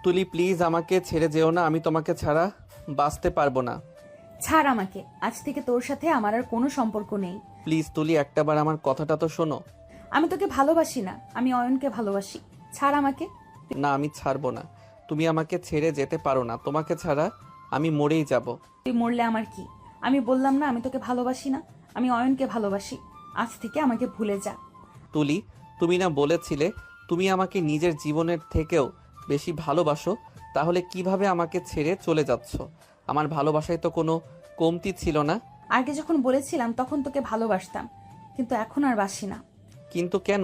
তুলি প্লিজ আমাকে ছেড়ে যেও না, আমি তোমাকে ছাড়া বাঁচতে পারবো না। ছাড় আমাকে, আজ থেকে তোর সাথে আমার আর কোনো সম্পর্ক নেই। প্লিজ তুলি, একটাবার আমার কথাটা তো শোনো। আমি তোকে ভালোবাসি না, আমি অয়নকে ভালোবাসি। ছাড় আমাকে। না, আমি ছাড়বো না। তুমি আমাকে ছেড়ে যেতে পারো না, তোমাকে ছাড়া আমি মরেই যাব। তুই মরলে আমার কি? আমি বললাম না আমি তোকে ভালোবাসি না, আমি অয়নকে ভালোবাসি। আজ থেকে আমাকে ভুলে যা। তুলি, তুমি না বলেছিলে তুমি আমাকে নিজের জীবনের থেকেও বেশি ভালোবাসো, তাহলে কিভাবে আমাকে ছেড়ে চলে যাচ্ছ? আমার ভালোবাসায় তো কোনো কমতি ছিল না। আগে যখন বলেছিলাম তখন তোকে ভালোবাসতাম, কিন্তু এখন আর বাসি না। কিন্তু কেন?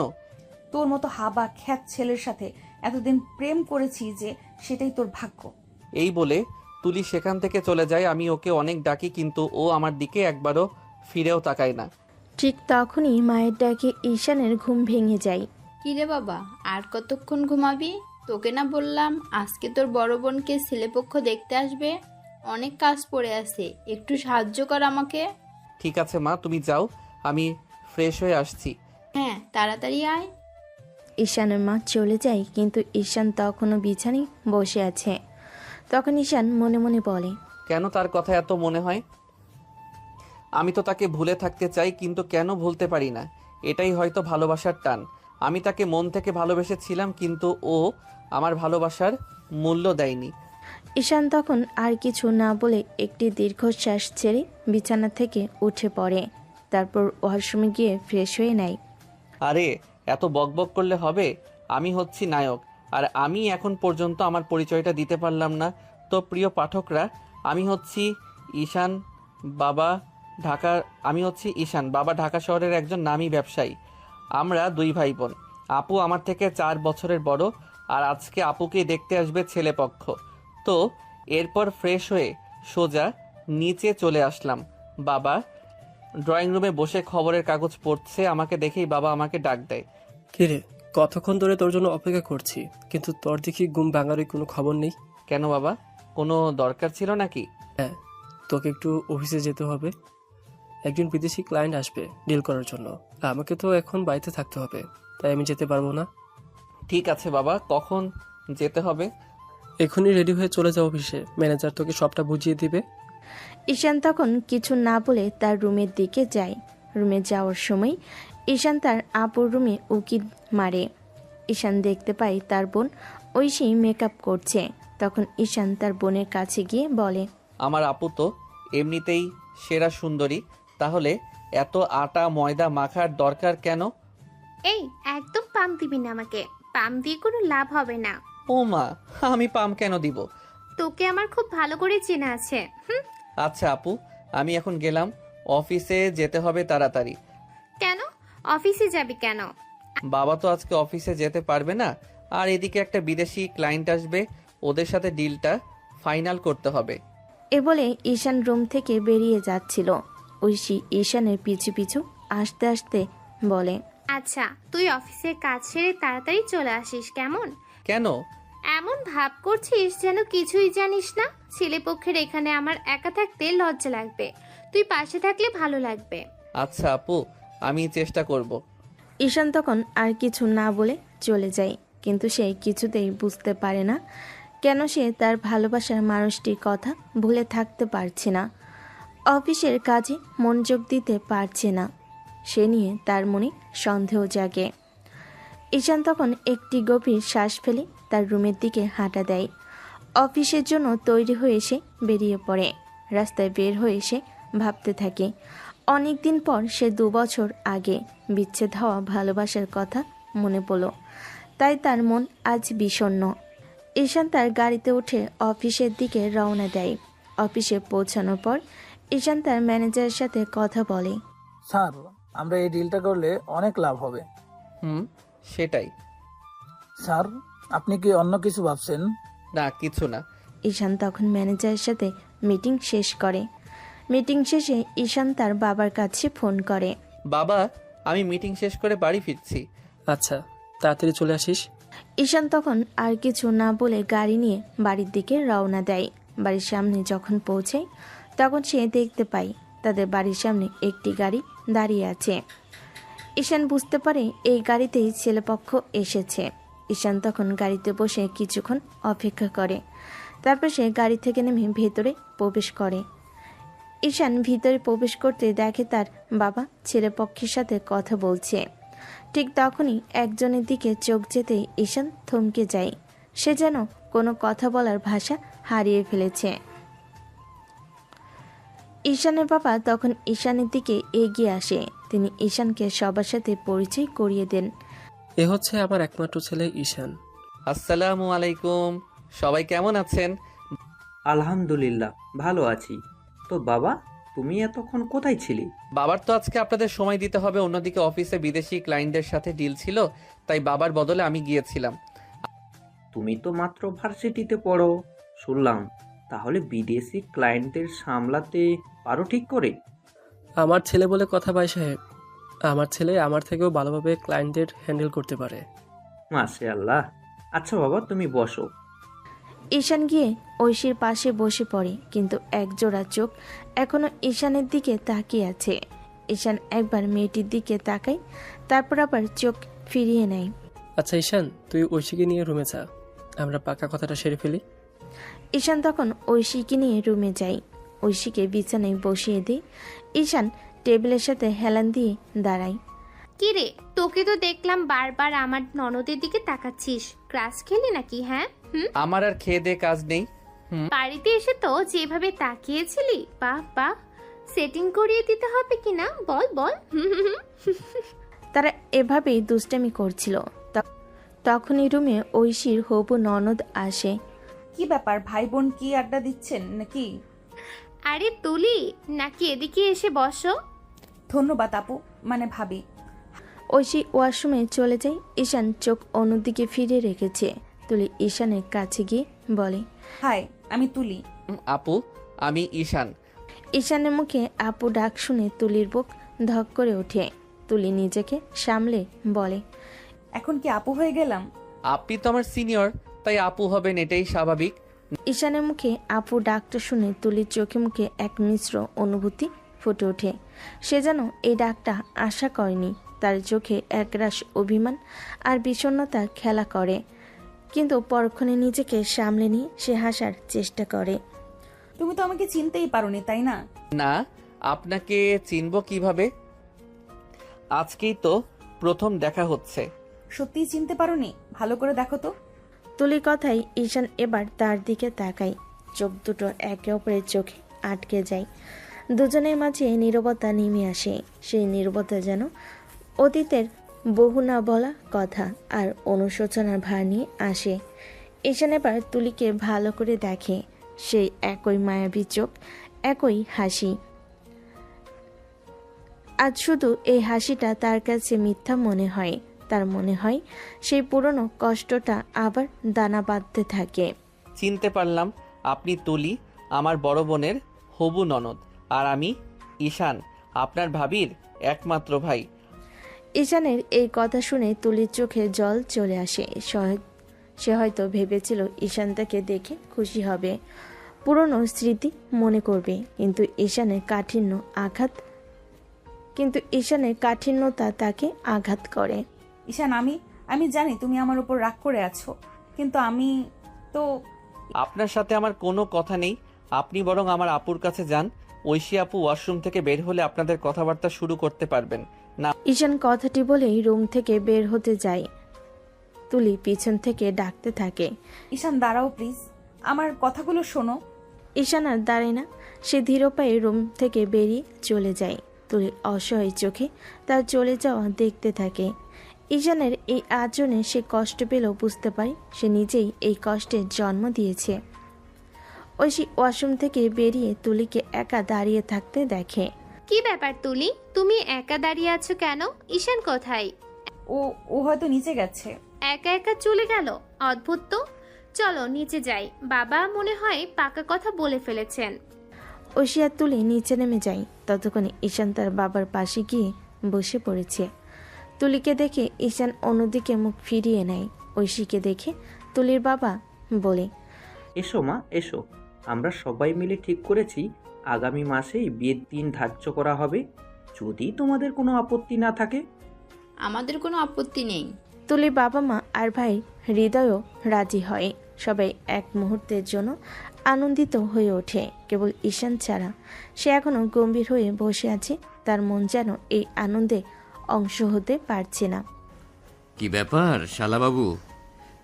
তোর মতো হাবা খ্যাত ছেলের সাথে এতদিন প্রেম করেছি যে সেটাই তোর ভাগ্য। এই বলে তুলি সেখান থেকে চলে যায়। আমি ওকে অনেক ডাকি, কিন্তু ও আমার দিকে একবারও ফিরেও তাকায় না। ঠিক তখনই মায়ের ডাকে ঈশানের ঘুম ভেঙে যায়। কিরে বাবা, আর কতক্ষণ ঘুমাবি? তোকে না বললাম আজকে তোর বড় বোনকে ছেলেপক্ষ দেখতে আসবে, অনেক কাজ পড়ে আছে, একটু সাহায্য কর আমাকে। ঠিক আছে মা, তুমি যাও, আমি ফ্রেশ হয়ে আসছি। হ্যাঁ, তাড়াতাড়ি আয়। ঈশানের মা চলে যায়, কিন্তু ঈশান তখনও বিছানায় বসে আছে। তখন ঈশান মনে মনে বলে, কেন তার কথা এত মনে হয়? আমি তো তাকে ভুলে থাকতে চাই, কিন্তু কেন ভুলতে পারি না? এটাই হয়তো ভালোবাসার টান। আমি তাকে মন থেকে ভালোবেসেছিলাম, কিন্তু ও আমার ভালোবাসার মূল্য দেয়নি। ঈশান তখন আর কিছু না বলে একটি দীর্ঘশ্বাস ছেড়ে বিছানা থেকে উঠে পড়ে। তারপর ওয়াশরুমে গিয়ে ফ্রেশ হয়ে নেয়। আরে এত বকবক করলে হবে? আমি হচ্ছি নায়ক, আর আমি এখন পর্যন্ত আমার পরিচয়টা দিতে পারলাম না। তো প্রিয় পাঠকরা, আমি হচ্ছি ঈশান বাবা ঢাকার আমি হচ্ছি ঈশান বাবা ঢাকা শহরের একজন নামী ব্যবসায়ী। আমরা দুই ভাই বোন। আপু আমার থেকে 4 বছরের বড়, আর আজকে আপুকে দেখতে আসবে ছেলেপক্ষ। তো এরপর ফ্রেশ হয়ে সোজা নিচে চলে আসলাম। বাবা ড্রয়িং রুমে বসে খবরের কাগজ পড়ছে, আমাকে দেখেই বাবা আমাকে ডাক দেয়। কিরে, কতক্ষণ ধরে তোর জন্য অপেক্ষা করছি, কিন্তু তোর দেখি ঘুম ভাঙারই কোনো খবর নেই। কেন বাবা, কোনো দরকার ছিল নাকি? হ্যাঁ, তোকে একটু অফিসে যেতে হবে। একজন বিদেশি ক্লায়েন্ট আসবে ডিল করার জন্য। আমাকে তো এখন বাড়িতে থাকতে হবে, তাই আমি যেতে পারবো না। ঠিক আছে বাবা, কখন যেতে হবে? এখনই রেডি হয়ে চলে যাও অফিসে, ম্যানেজার তোকে সবটা বুঝিয়ে দিবে। ঈশান তখন কিছু না বলে তার রুমের দিকে যায়। রুমে যাওয়ার সময় ঈশান তার আপুর রুমে উকি মারে। ঈশান দেখতে পায় তার বোন ঐশী মেকআপ করছে। তখন ঈশান তার বোনের কাছে গিয়ে বলে, আমার আপু তো এমনিতেই সেরা সুন্দরী, তাহলে এত আটা ময়দা মাখার দরকার কেন? এই একদম পাম দিবি না আমাকে, পাম দিয়ে কোনো লাভ হবে না। ও মা, আমি পাম কেন দিব? তোকে আমার খুব ভালো করে চেনা আছে। আচ্ছা আপু, আমি এখন গেলাম, অফিসে যেতে হবে তাড়াতাড়ি। কেন অফিসে যাবি কেন? বাবা তো আজকে অফিসে যেতে পারবে না, আর এদিকে একটা বিদেশি ক্লায়েন্ট আসবে, ওদের সাথে ডিলটা ফাইনাল করতে হবে। এ বলে ঈশান রুম থেকে বেরিয়ে যাচ্ছিল। ঐশী ঈশানের পিছু পিছু আসতে আসতে বলে, আচ্ছা তুই অফিসের কাজ সেরে তাড়াতাড়ি চলে আসিস কেমন? কেন? এমন ভাব করছিস যেন কিছুই জানিস না। ছেলেপক্ষের এখানে আমার একা থাকতে লজ্জা লাগবে, তুই পাশে থাকলে ভালো লাগবে। আচ্ছা আপু, আমি চেষ্টা করব। ঈশান তখন আর কিছু না বলে চলে যায়। কিন্তু সে কিছুতেই বুঝতে পারে না কেন সে তার ভালোবাসার মানুষটির কথা ভুলে থাকতে পারছে না, অফিসের কাজে মনোযোগ দিতে পারছে না। সে নিয়ে তার মনে সন্দেহ জাগে। ঈশান তখন একটি গভীর শ্বাস ফেলে তার রুমের দিকে হাঁটা দেয়। অফিসের জন্য তৈরি হয়ে সে বেরিয়ে পড়ে। রাস্তায় বের হয়ে সে ভাবতে থাকে, অনেক দিন পর সে 2 বছর আগে বিচ্ছেদ হওয়া ভালোবাসার কথা মনে পড়ল। তাই তার মন আজ বিষণ্ণ। ঈশান তার গাড়িতে উঠে অফিসের দিকে রওনা দেয়। অফিসে পৌঁছানোর পর ঈশান তার ম্যানেজারের সাথে কথা বলে। স্যার, আমরা এই ডিলটা করলে অনেক লাভ হবে। সেটাই। স্যার, আপনি কি অন্য কিছু ভাবছেন? না, কিছু না। ঈশান তখন ম্যানেজারের সাথে মিটিং শেষ করে। মিটিং শেষে ঈশান তার বাবার কাছে ফোন করে। বাবা, আমি মিটিং শেষ করে বাড়ি ফিরছি। আচ্ছা, তাড়াতাড়ি চলে আসিস। ঈশান তখন আর কিছু না বলে গাড়ি নিয়ে বাড়ির দিকে রওনা দেয়। বাড়ির সামনে যখন পৌঁছায় তখন সে দেখতে পায় তাদের বাড়ির সামনে একটি গাড়ি দাঁড়িয়ে আছে। ঈশান বুঝতে পারে এই গাড়িতেই ছেলেপক্ষ এসেছে। ঈশান তখন গাড়িতে বসে কিছুক্ষণ অপেক্ষা করে। তারপর সে গাড়ি থেকে নেমে ভেতরে প্রবেশ করে। ঈশান ভিতরে প্রবেশ করতে দেখে তার বাবা ছেলেপক্ষের সাথে কথা বলছে। ঠিক তখনই একজনের দিকে চোখ যেতেই ঈশান থমকে যায়। সে যেন কোনো কথা বলার ভাষা হারিয়ে ফেলেছে। ঈশানের বাবা তখন ঈশানের দিকে এগিয়ে আসে। তিনি ঈশানকে সবার সাথে পরিচয় করিয়ে দেন। এ হচ্ছে আমার একমাত্র ছেলে ঈশান। আসসালামু আলাইকুম, সবাই কেমন আছেন? আলহামদুলিল্লাহ ভালো আছি। তো বাবা, তুমি এতক্ষণ কোথায় ছিলে? বাবার তো আজকে আপনাদের সময় দিতে হবে, অন্যদিকে অফিসে বিদেশি ক্লায়েন্টদের সাথে ডিল ছিল, তাই বাবার বদলে আমি গিয়েছিলাম। তুমি তো মাত্র ভার্সিটিতে পড়ো শুনলাম, তাহলে বিদেশি ক্লায়েন্টদের সামলাতে পারো ঠিক করে? আমার ছেলে বলে কথা ভাই সাহেব। আমার ছেলে আমার থেকেও ভালোভাবে ক্লায়েন্টদের হ্যান্ডেল করতে পারে। মাশাআল্লাহ। আচ্ছা বাবা, তুমি বসো। ঈশান গিয়ে ঐশীর পাশে বসে পড়ে, কিন্তু একজোড়া চোখ এখনো ঈশানের দিকে তাকিয়ে আছে। ঈশান একবার মেয়েটির দিকে তাকায়, তারপর আবার চোখ ফিরিয়ে নেয়। আচ্ছা ঈশান, তুই ঐশীকে নিয়ে রুমে যা, আমরা পাকা কথাটা সেরে ফেলি। ঈশান তখন ঐশীকে নিয়ে রুমে যায়। ঐশীকে বিছানায় বসিয়ে দেয়। ঈশান টেবিলের সাথে হেলান দিয়ে দাঁড়ায়। কিরে, তোকে তো দেখলাম বারবার আমার ননদের দিকে তাকাচ্ছিস। ক্লাস খেলি নাকি? হ্যাঁ আমার আর খেয়ে দে কাজ নেই। বাড়িতে এসে তো যেভাবে তাকিয়েছিলি, বাহ বাহ, সেটিং করিয়ে দিতে হবে কিনা বল বল। তারা এভাবেই দুষ্টামি করছিল। তখনই রুমে ঐশীর হবু ননদ আসে। কি ব্যাপার, ভাই বোন কি আড্ডা দিচ্ছেন নাকি? আরে তুলি, নাকি এদিকে এসে বসো। ধন্যবাদ আপু, মানে ভাবি। ঐশী ওয়াশরুমে চলে যায়। ঈশান চোখ অন্যদিকে ফিরে রেখেছে। তুলি ঈশানের কাছে গিয়ে বলে, হাই, আমি তুলি। আপু, আমি ঈশান। ঈশানের মুখে আপু ডাক শুনে তুলির বুক ধক করে ওঠে। তুলি নিজেকে সামলে বলে, এখন কি আপু হয়ে গেলাম? আপনি তো আমার সিনিয়র, তাই আপু হবেন, এটাই স্বাভাবিক। ঈশানের মুখে আপু ডাকটা শুনে তুলির চোখে মুখে এক মিশ্র অনুভূতি ফুটে ওঠে। সে যেন এই ডাকটা আশা করেনি। তার চোখে একরাশ অভিমান আর বিষণ্ণতা খেলা করে, কিন্তু পরক্ষণে নিজেকে সামলে নিয়ে সে হাসার চেষ্টা করে। তুমি তো আমাকে চিনতেই পারোনি, তাই না? না, আপনাকে চিনব কিভাবে? আজকেই তো প্রথম দেখা হচ্ছে। সত্যিই চিনতে পারোনি? ভালো করে দেখো তো। তুলির কথাই ঈশান এবার তার দিকে তাকায়। চোখ দুটো একে অপরের চোখে আটকে যায়। দুজনের মাঝে নীরবতা নেমে আসে। সেই নীরবতা যেন অতীতের বহু না বলা কথা আর অনুশোচনার ভার নিয়ে আসে। ঈশান এবার তুলিকে ভালো করে দেখে। সেই একই মায়াবী চোখ, একই হাসি। আজ শুধু এই হাসিটা তার কাছে মিথ্যা মনে হয়। তার মনে হয় সেই পুরনো কষ্টটা আবার দানা বাঁধতে থাকে। চিনতে পারলাম, আপনি তুলি, আমার বড় বোনের হবু ননদ, আর আমি ঈশান, আপনার ভাবির একমাত্র ভাই। ঈশানের এই কথা শুনে তুলির চোখে জল চলে আসে। সে হয়তো ভেবেছিল ঈশান তাকে দেখে খুশি হবে, পুরনো স্মৃতি মনে করবে, কিন্তু ঈশানের কাঠিন্যতা তাকে আঘাত করে। ঈশান, আমি জানি তুমি আমার উপর রাগ করে আছো, কিন্তু আমি তো... আপনার সাথে আমার কোনো কথা নেই, আপনি বরং আমার আপুর কাছে যান। ঐশী আপু ওয়াশরুম থেকে বের হলে আপনাদের কথাবার্তা শুরু করতে পারবেন না। ঈশান কথাটি বলেই রুম থেকে বের হতে যায়। তুলি পিছন থেকে ডাকতে থাকে, ঈশান দাঁড়াও প্লিজ, আমার কথাগুলো শোনো। ঈশান আর দাঁড়ায় না, সে ধীর পায়ে রুম থেকে বেরিয়ে চলে যায়। তুলি অসহায় চোখে তার চলে যাওয়া দেখতে থাকে। ঈশানের এই আচরণে সে কষ্ট পেলেও বুঝতে পারে সে নিজেই এই কষ্টের জন্ম দিয়েছে। ঐশী ওয়াশরুম থেকে বেরিয়ে তুলিকে একা দাঁড়িয়ে থাকতে দেখে। কি ব্যাপার তুলি, তুমি একা দাঁড়িয়ে আছো কেন? ঈশান কোথায়? ও হয়তো নিচে গেছে। একা একা চলে গেল, অদ্ভুত তো। চলো নিচে যাই, বাবা মনে হয় পাকা কথা বলে ফেলেছেন। ঐশী আর তুলি নিচে নেমে যায়। ততক্ষণে ঈশান তার বাবার পাশে গিয়ে বসে পড়েছে। তুলিকে দেখে ঈশান অন্যদিকে মুখ ফিরিয়ে নেয়। ঐশীকে দেখে তুলির বাবা বলে, এসো মা, এসো। আমরা সবাই মিলে ঠিক করেছি আগামী মাসেই বিয়ের দিন ধার্য করা হবে, যদি তোমাদের কোনো আপত্তি না থাকে। আমাদের কোনো আপত্তি নেই। তুলির বাবা মা আর ভাই হৃদয়ও রাজি হয়। সবাই এক মুহূর্তের জন্য আনন্দিত হয়ে ওঠে, কেবল ঈশান ছাড়া। সে এখনো গম্ভীর হয়ে বসে আছে, তার মন যেন এই আনন্দে অংশ হতে পারছে না। কি ব্যাপার শালাবাবু,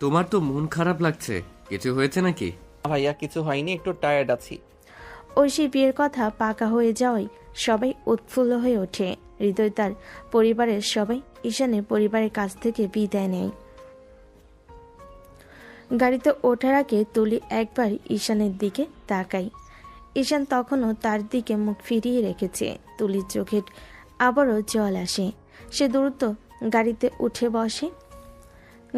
তোমার তো মন খারাপ লাগছে, কিছু হয়েছে নাকি? ভাইয়া কিছু হয়নি, একটু টায়ার্ড আছি। ঐশী বিয়ের কথা পাকা হয়ে যাওয়ায় সবাই উৎফুল্ল হয়ে ওঠে। হৃদয় তার পরিবারের সবাই ঈশানের পরিবারের কাছ থেকে বিদায় নেয়। গাড়িতে ওঠার আগে তুলি একবার ঈশানের দিকে তাকায়। ঈশান তখনও তার দিকে মুখ ফিরিয়ে রেখেছে। তুলির চোখে আবারও জল আসে। সে দ্রুত গাড়িতে উঠে বসে।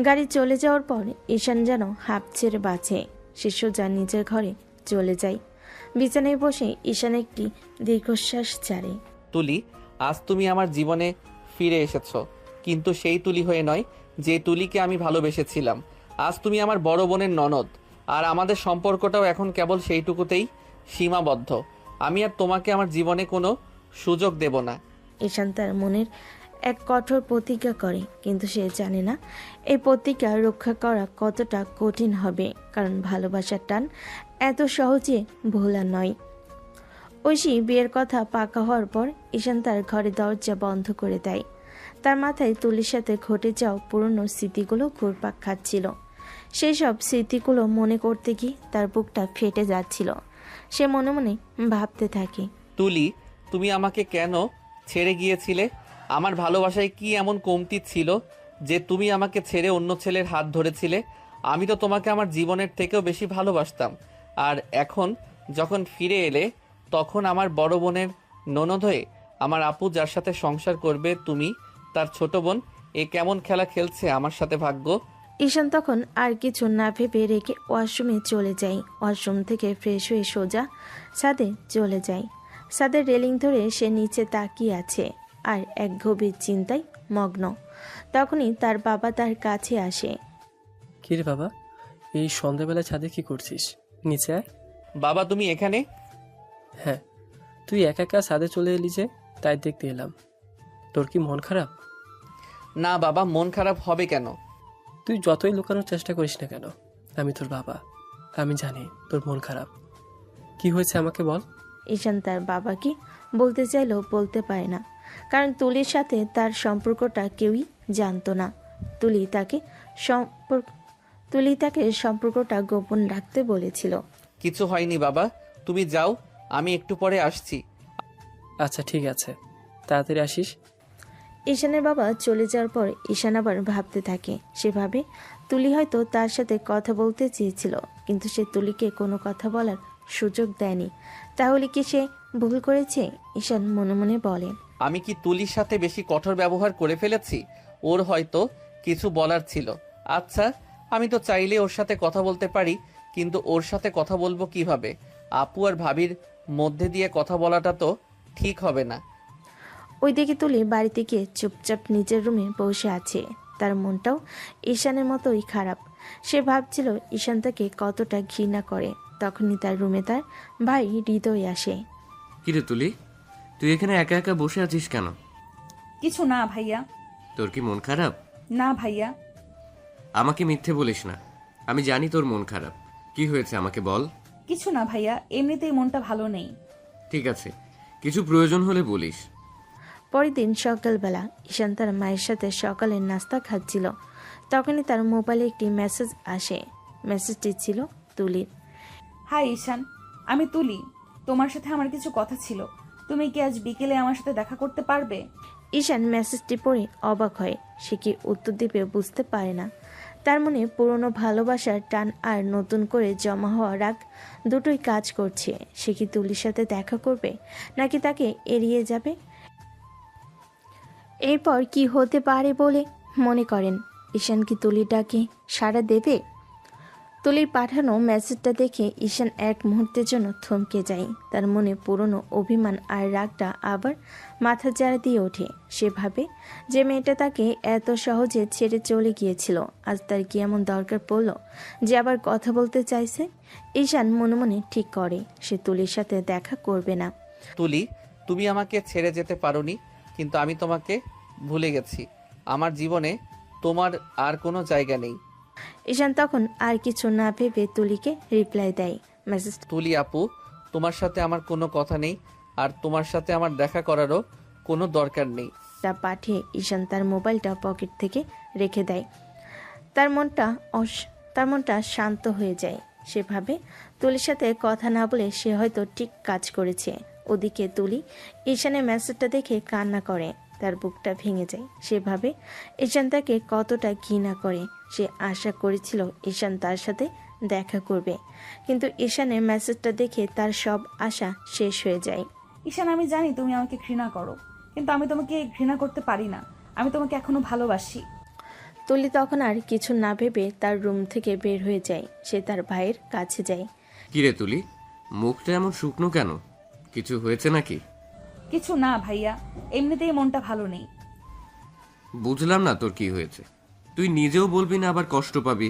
গাড়ি চলে যাওয়ার পর ঈশান যেন হাঁপ ছেড়ে বাঁচে। সে সোজা নিজের ঘরে চলে যায়। বিছানায় বসে ঈশান একটি দীর্ঘশ্বাস ছাড়ে। তুলি, আজ তুমি আমার জীবনে ফিরে এসেছো, কিন্তু সেই তুলি হয়ে নয় যে তুলিকে আমি ভালোবেসেছিলাম। আজ তুমি আমার বড় বোনের ননদ, আর আমাদের সম্পর্কটাও এখন কেবল সেইটুকুতেই সীমাবদ্ধ। আমি আর তোমাকে আমার জীবনে কোনো সুযোগ দেব না। ঈশান তার মনের এক কঠোর প্রতিজ্ঞা করে, কিন্তু সে জানে না এই প্রতিজ্ঞা রক্ষা করা কতটা কঠিন হবে, কারণ ভালোবাসার টান এত সহজে ভোলা নয়। ঐশী বিয়ের কথা পাকা হওয়ার পর ঈশান তার ঘরে দরজা বন্ধ করে দেয়। তার মাথায় তুলির সাথে ঘটে যাওয়া পুরনো স্মৃতিগুলো ঘুরপাক খাচ্ছিল। সেই সব স্মৃতিগুলো মনে করতে গিয়ে তার বুকটা ফেটে যাচ্ছিল। সে মনে মনে ভাবতে থাকে, তুলি, তুমি আমাকে কেন ছেড়ে গিয়েছিলে? আমার ভালোবাসায় কি এমন কমতি ছিল যে তুমি আমাকে ছেড়ে অন্য ছেলের হাত ধরেছিলে? আমি তো তোমাকে আমার জীবনের থেকেও বেশি ভালোবাসতাম। আর এখন যখন ফিরে এলে, তখন আমার বড় বোনের ননদ হয়ে আমার আপু যার সাথে সংসার করবে, তুমি তার ছোট বোন, এ কেমন খেলা খেলছে আমার সাথে ভাগ্য। ঈশান তখন আর কিছু না ভেবে রেখে ওয়াশরুমে চলে যায়। ওয়াশরুম থেকে ফ্রেশ হয়ে সোজা ছাদে চলে যায়। ছাদের রেলিং ধরে সে নিচে তাকিয়ে আছে আর এক গভীর চিন্তায় মগ্ন। তখনই তার বাবা তার কাছে আসে। কি রে বাবা, এই সন্ধ্যাবেলা ছাদে কি করছিস? নিচে আয়। বাবা, তুমি এখানে? হ্যাঁ, তুই একা একা ছাদে চলে এলি যে, তাই দেখতে এলাম। তোর কি মন খারাপ? না বাবা, মন খারাপ হবে কেন? তুই যতই লুকানোর চেষ্টা করিস না কেন, আমি তোর বাবা, আমি জানি তোর মন খারাপ। কি হয়েছে আমাকে বল। ঈশান তার বাবাকে বলতে চাইলেও বলতে পারে না, কারণ তুলির সাথে তার সম্পর্কটা কেউই জানতো না। তুলি তাকে সম্পর্কটা গোপন রাখতে বলেছিল। কিছু হয়নি বাবা, তুমি যাও, আমি একটু পরে আসছি। আচ্ছা ঠিক আছে, তাড়াতাড়ি আসিস। ঈশানের বাবা চলে যাওয়ার পর ঈশান আবার ভাবতে থাকে। সে ভাবে তুলি হয়তো তার সাথে কথা বলতে চেয়েছিল, কিন্তু সে তুলিকে কোনো কথা বলার সুযোগ দেয়নি। তাহলে কি সে ভুল করেছে? ঈশান মনে মনে বলে, আমি কি তুলির সাথে বেশি কঠোর ব্যবহার করে ফেলেছি? ওর হয়তো কিছু বলার ছিল। আচ্ছা, আমি তো চাইলে ওর সাথে কথা বলতে পারি, কিন্তু ওর সাথে কথা বলবো কিভাবে? আপু আর ভাবির মধ্যে দিয়ে কথা বলাটা তো ঠিক হবে না। ওইদিকে তুলি বাড়িতে গিয়ে চুপচাপ নিজের রুমে বসে আছে। তার মনটাও ঈশানের মতোই খারাপ। সে ভাবছিল ঈশান তাকে কতটা ঘৃণা করে। তখনই তার রুমে তার ভাই হৃদয় আসে। কিরে তুলি, তুই এখানে একা একা বসে আছিস কেন? কিছু না ভাইয়া। তোর কি মন খারাপ? না ভাইয়া। আমাকে মিথ্যে বলিস না, আমি জানি তোর মন খারাপ। কি হয়েছে আমাকে বল। কিছু না ভাইয়া, এমনিতেই মনটা ভালো নেই। ঠিক আছে, কিছু প্রয়োজন হলে বলিস। পরের দিন সকালবেলা ঈশান তার মায়ের সাথে সকালের নাস্তা খাচ্ছিল। তখনই তার মোবাইলে একটি মেসেজ আসে। মেসেজটি ছিল তুলির। হাই ঈশান, আমি তুলি। তোমার সাথে আমার কিছু কথা ছিল। তুমি কি আজ বিকেলে আমার সাথে দেখা করতে পারবে? ঈশান মেসেজটি পড়ে অবাক হয়। সে কি উত্তর দিবে বুঝতে পারে না। তার মনে পুরনো ভালোবাসার টান আর নতুন করে জমা হওয়া রাগ দুটোই কাজ করছে। সে কি তুলির সাথে দেখা করবে, নাকি তাকে এড়িয়ে যাবে? এরপর কি হতে পারে বলে মনে করেন? ঈশান কি তুলির ডাকে সাড়া দেবে? তুলির পাঠানো মেসেজটা দেখে ঈশান এক মুহূর্তের জন্য থমকে যায়। তার মনে পুরনো অভিমান আর রাগটা আবার মাথা চাড়া দিয়ে ওঠে। সে ভাবে যে মেয়েটা তাকে এত সহজে ছেড়ে চলে গিয়েছিল, আজ তার কি এমন দরকার পড়লো যে আবার কথা বলতে চাইছে। ঈশান মনে মনে ঠিক করে সে তুলির সাথে দেখা করবে না। তুলি, তুমি আমাকে ছেড়ে যেতে পারোনি, কিন্তু আমি তোমাকে ভুলে গেছি। আমার জীবনে তোমার আর কোনো জায়গা নেই। ঈশান তখন আর কিছু না ভেবে তুলিকে রিপ্লাই দেয়। মেসেজ তুলি আপু, তোমার সাথে আমার কোনো কথা নেই, আর তোমার সাথে আমার দেখা করারও কোনো দরকার নেই। টা পাঠিয়ে ঈশান তার মোবাইলটা পকেট থেকে রেখে দেয়। তার মনটা শান্ত হয়ে যায়। সেভাবে তুলির সাথে কথা না বলে সে হয়তো ঠিক কাজ করেছে। ওদিকে তুলি ঈশানের মেসেজটা দেখে কান্না করে, তার বুকটা ভেঙে যায়। সেভাবে ঈশান তাকে কতটা ঘৃণা করে। সে আশা করেছিল ঈশান তার সাথে দেখা করবে, কিন্তু ঈশানের মেসেজটা দেখে তার সব আশা শেষ হয়ে যায়। ঈশান, আমি জানি তুমি আমাকে ঘৃণা করো, কিন্তু আমি তোমাকে ঘৃণা করতে পারি না। আমি তোমাকে এখনো ভালোবাসি। তুলি তখন আর কিছু না ভেবে তার রুম থেকে বের হয়ে যায়। সে তার ভাইয়ের কাছে যায়। কিরে তুলি, মুখটা এমন শুকনো কেন? কিছু হয়েছে নাকি? কিছু না ভাইয়া, এমনিতেই মনটা ভালো নেই। বুঝলাম না তোর কি হয়েছে। তুই নিজেও বলবি না, আবার কষ্ট পাবি।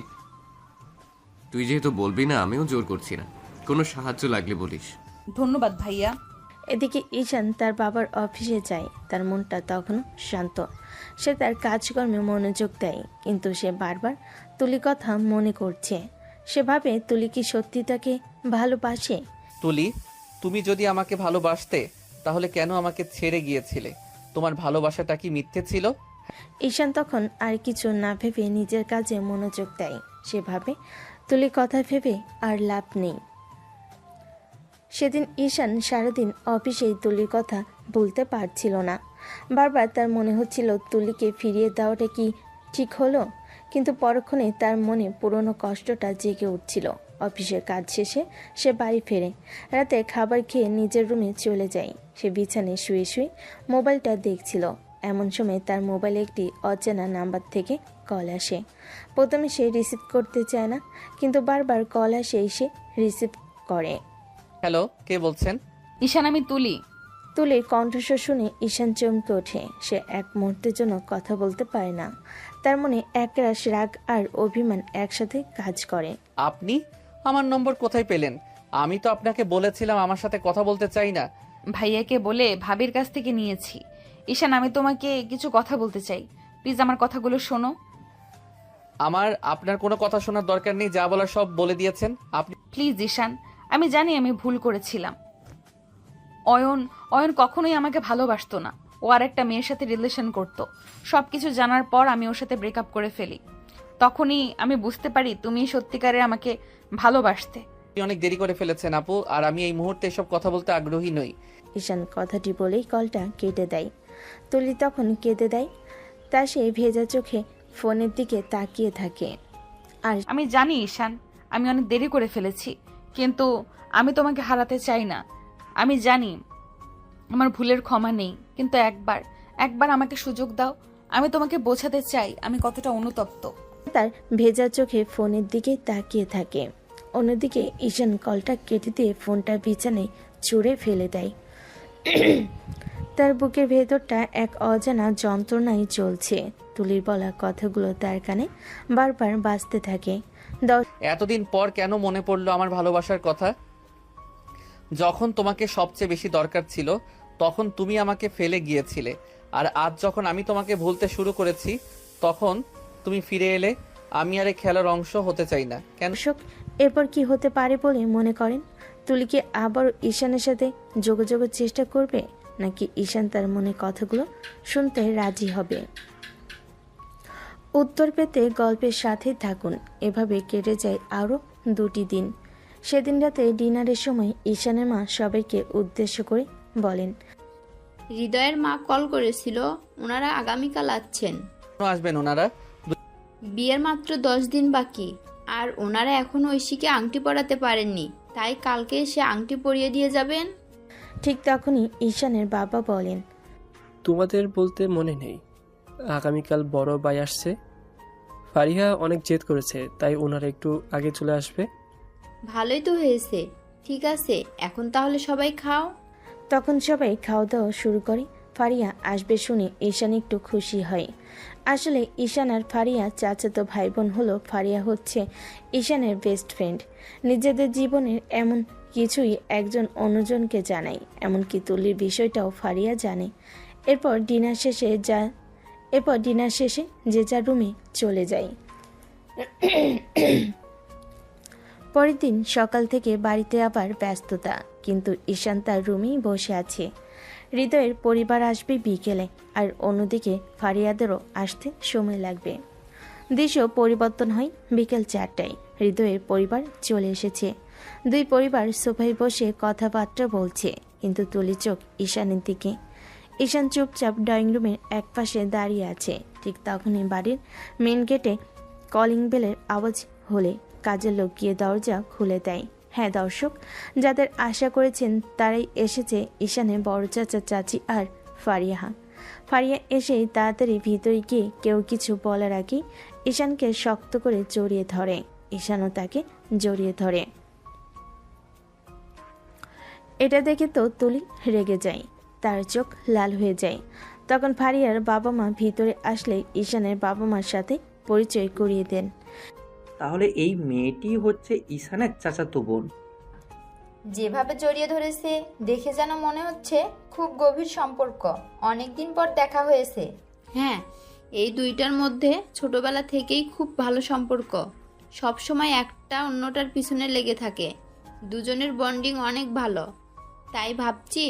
তুই যেহেতু বলবি না, আমিও জোর করছি না। কোনো সাহায্য লাগলে বলিস। ধন্যবাদ ভাইয়া। এদিকে ঈশান তার বাবার অফিসে যায়। তার মনটা তখনও শান্ত। সে তার কাজকর্মে মনোযোগ দেয়, কিন্তু সে বারবার তুলি কথা মনে করছে। সে ভাবে তুলি কি সত্যি তাকে ভালোবাসে। তুলি, তুমি যদি আমাকে ভালোবাসতে তাহলে কেন আমাকে ছেড়ে গিয়েছিলে? তোমার ভালোবাসাটা কি মিথ্যে ছিল? ঈশান তখন আর কিছু না ভেবে নিজের কাজে মনোযোগ দেয়। সে ভাবে তুলি কথা ভেবে আর লাভ নেই। সেদিন ঈশান সারাদিন অফিসেই তুলির কথা ভুলতে পারছিল না। বারবার তার মনে হচ্ছিল তুলিকে ফিরিয়ে দেওয়াটা কি ঠিক হলো, কিন্তু পরক্ষণে তার মনে পুরনো কষ্টটা জেগে উঠছিল। অফিসের কাজ শেষে সে বাড়ি ফেরে। রাতে খাবার খেয়ে নিজের রুমে চলে যায়। সে বিছানায় শুয়ে শুয়ে মোবাইলটা দেখছিল। এমন সময় তার মোবাইলে একটি অচেনা নাম্বার থেকে কল আসে। প্রথমে সে রিসিভ করতে চায় না, কিন্তু বারবার কল আসেই সে রিসিভ করে। হ্যালো, কে বলছেন? ঈশান, আমি তুলি। তুলির কণ্ঠস্বর শুনে ঈশান চমকে ওঠে। সে এক মুহূর্তের জন্য কথা বলতে পারে না। তার মনে একরাশ রাগ আর অভিমান একসাথে কাজ করে। আপনি আমার নম্বর কোথায় পেলেন? আমি তো আপনাকে বলেছিলাম আমার সাথে কথা বলতে চাই না। ভাইয়াকে বলে ভাবির কাছ থেকে নিয়েছি। ঈশান, আমি তোমাকে কিছু কথা বলতে চাই। প্লিজ আমার কথাগুলো শোনো। আমার আপনার কোনো কথা শোনার দরকার নেই, যা বলার সব বলে দিয়েছেন আপনি। প্লিজ ঈশান, আমি জানি আমি ভুল করেছিলাম। অয়ন কখনোই আমাকে ভালোবাসতো না। ও আর একটা মেয়ের সাথে রিলেশন করত। সবকিছু জানার পর আমি ওর সাথে ব্রেকআপ করে ফেলি। তখনই আমি বুঝতে পারি তুমি সত্যিকারে আমাকে ভালোবাসতে। আপনি অনেক দেরি করে ফেলেছেন আপু, আর আমি এই মুহূর্তে এসব কথা বলতে আগ্রহী নই। ঈশান কথাটি বলেই কলটা কেটে দেয়। তুলি তখন কেঁদে দেয়। তা সে ভেজা চোখে ফোনের দিকে তাকিয়ে থাকে। আর আমি জানি ঈশান, আমি অনেক দেরি করে ফেলেছি, কিন্তু আমি তোমাকে হারাতে চাই না। আমি জানি আমার ভুলের ক্ষমা নেই, কিন্তু একবার আমাকে সুযোগ দাও। আমি তোমাকে বোঝাতে চাই আমি কতটা অনুতপ্ত। তার ভেজা চোখে ফোনের দিকে তাকিয়ে থাকে। অন্যদিকে ঈশান কলটা কেটে দিয়ে ফোনটা বিছানায় ছুঁড়ে ফেলে দেয়। তার বুকের ভেতরটা এক অজানা যন্ত্রণায় চলছে। তুলির বলা কথাগুলো তার কানে বারবার বাজতে থাকে। এতদিন পর কেন মনে পড়লো আমার ভালোবাসার কথা? যখন তোমাকে সবচেয়ে বেশি দরকার ছিল তখন তুমি আমাকে ফেলে গিয়েছিলে, আর আজ যখন আমি তোমাকে ভুলতে শুরু করেছি তখন তুমি ফিরে এলে। আমি আর এই খেলার অংশ হতে চাই না। কেন? দর্শক, এরপর কি হতে পারে বলে মনে করেন? তুলি কি আবার ঈশানের সাথে যোগাযোগের চেষ্টা করবে, নাকি ঈশান তার মনে কথাগুলো শুনতে রাজি হবে? উত্তর পেতে গল্পের সাথে থাকুন। এভাবে কেটে যায় আরও 2টি দিন। সেদিন রাতে ডিনারের সময় ঈশানের মা সবাইকে উদ্দেশ্য করে বলেন, হৃদয়ের মা কল করেছিল, ওনারা আগামীকাল আসছেন। কেন আসবেন ওনারা? বিয়ের মাত্র 10 দিন বাকি, আর ওনারা এখনো ঐশীকে আংটি পরাতে পারেননি, তাই কালকে সে আংটি পরিয়ে দিয়ে যাবেন। ঠিক তখনই ঈশানের বাবা বলেন, তোমাদের বলতে মনে নেই, আগামীকাল বড় ভাই আসছে। ফারিহা অনেক জেদ করেছে, তাই ওনারা একটু আগে চলে আসবে। ভালোই তো হয়েছে। ঠিক আছে, এখন তাহলে সবাই খাও। তখন সবাই খাওয়া দাওয়া শুরু করে। ফারিয়া আসবে শুনে ঈশান একটু খুশি হয়। আসলে ঈশান আর ফারিয়া চাচাতো ভাই বোন হলো। ফারিয়া হচ্ছে ঈশানের বেস্ট ফ্রেন্ড। নিজেদের জীবনের এমন কিছুই একজন অন্যজনকে জানায়, এমনকি তুলির বিষয়টাও ফারিয়া জানে। এরপর ডিনার শেষে যে যার রুমে চলে যায়। পরের দিন সকাল থেকে বাড়িতে আবার ব্যস্ততা, কিন্তু ঈশান তার রুমেই বসে আছে। হৃদয়ের পরিবার আসবে বিকেলে, আর অন্যদিকে ফারিয়াদেরও আসতে সময় লাগবে। দৃশ্য পরিবর্তন হয় বিকেল 4টায়। হৃদয়ের পরিবার চলে এসেছে। দুই পরিবার সোফায় বসে কথাবার্তা বলছে, কিন্তু তুলি চোখ ঈশানের দিকে। ঈশান চুপচাপ ড্রয়িং রুমের একপাশে দাঁড়িয়ে আছে। ঠিক তখনই বাড়ির মেন গেটে কলিং বেলের আওয়াজ হলে কাজের লোক গিয়ে দরজা খুলে দেয়। হ্যাঁ দর্শক, যাদের আশা করেছেন তারাই এসেছে, ঈশানের বড় চাচা, চাচি আর ফারিয়া। ফারিয়া এসেই তাড়াতাড়ি ভিতরে গিয়ে কেউ কিছু বলার আগেই ঈশানকে শক্ত করে জড়িয়ে ধরে। ঈশানও তাকে জড়িয়ে ধরে। এটা দেখে তো তুলি রেগে যায়, তার চোখ লাল হয়ে যায়। তখন ফারিয়ার বাবা মা ভিতরে আসলে ঈশানের বাবা মার সাথে পরিচয় করিয়ে দেন। তাহলে এই মেয়েটি হচ্ছে ঈশানের চাচাতো বোন। যেভাবে জড়িয়ে ধরেছে দেখে যেন মনে হচ্ছে খুব গভীর সম্পর্ক, অনেকদিন পর দেখা হয়েছে। হ্যাঁ, এই দুইটার মধ্যে ছোটবেলা থেকেই খুব ভালো সম্পর্ক, সব সময় একটা অন্যটার পিছনে লেগে থাকে। দুজনের বন্ডিং অনেক ভালো, তাই ভাবছি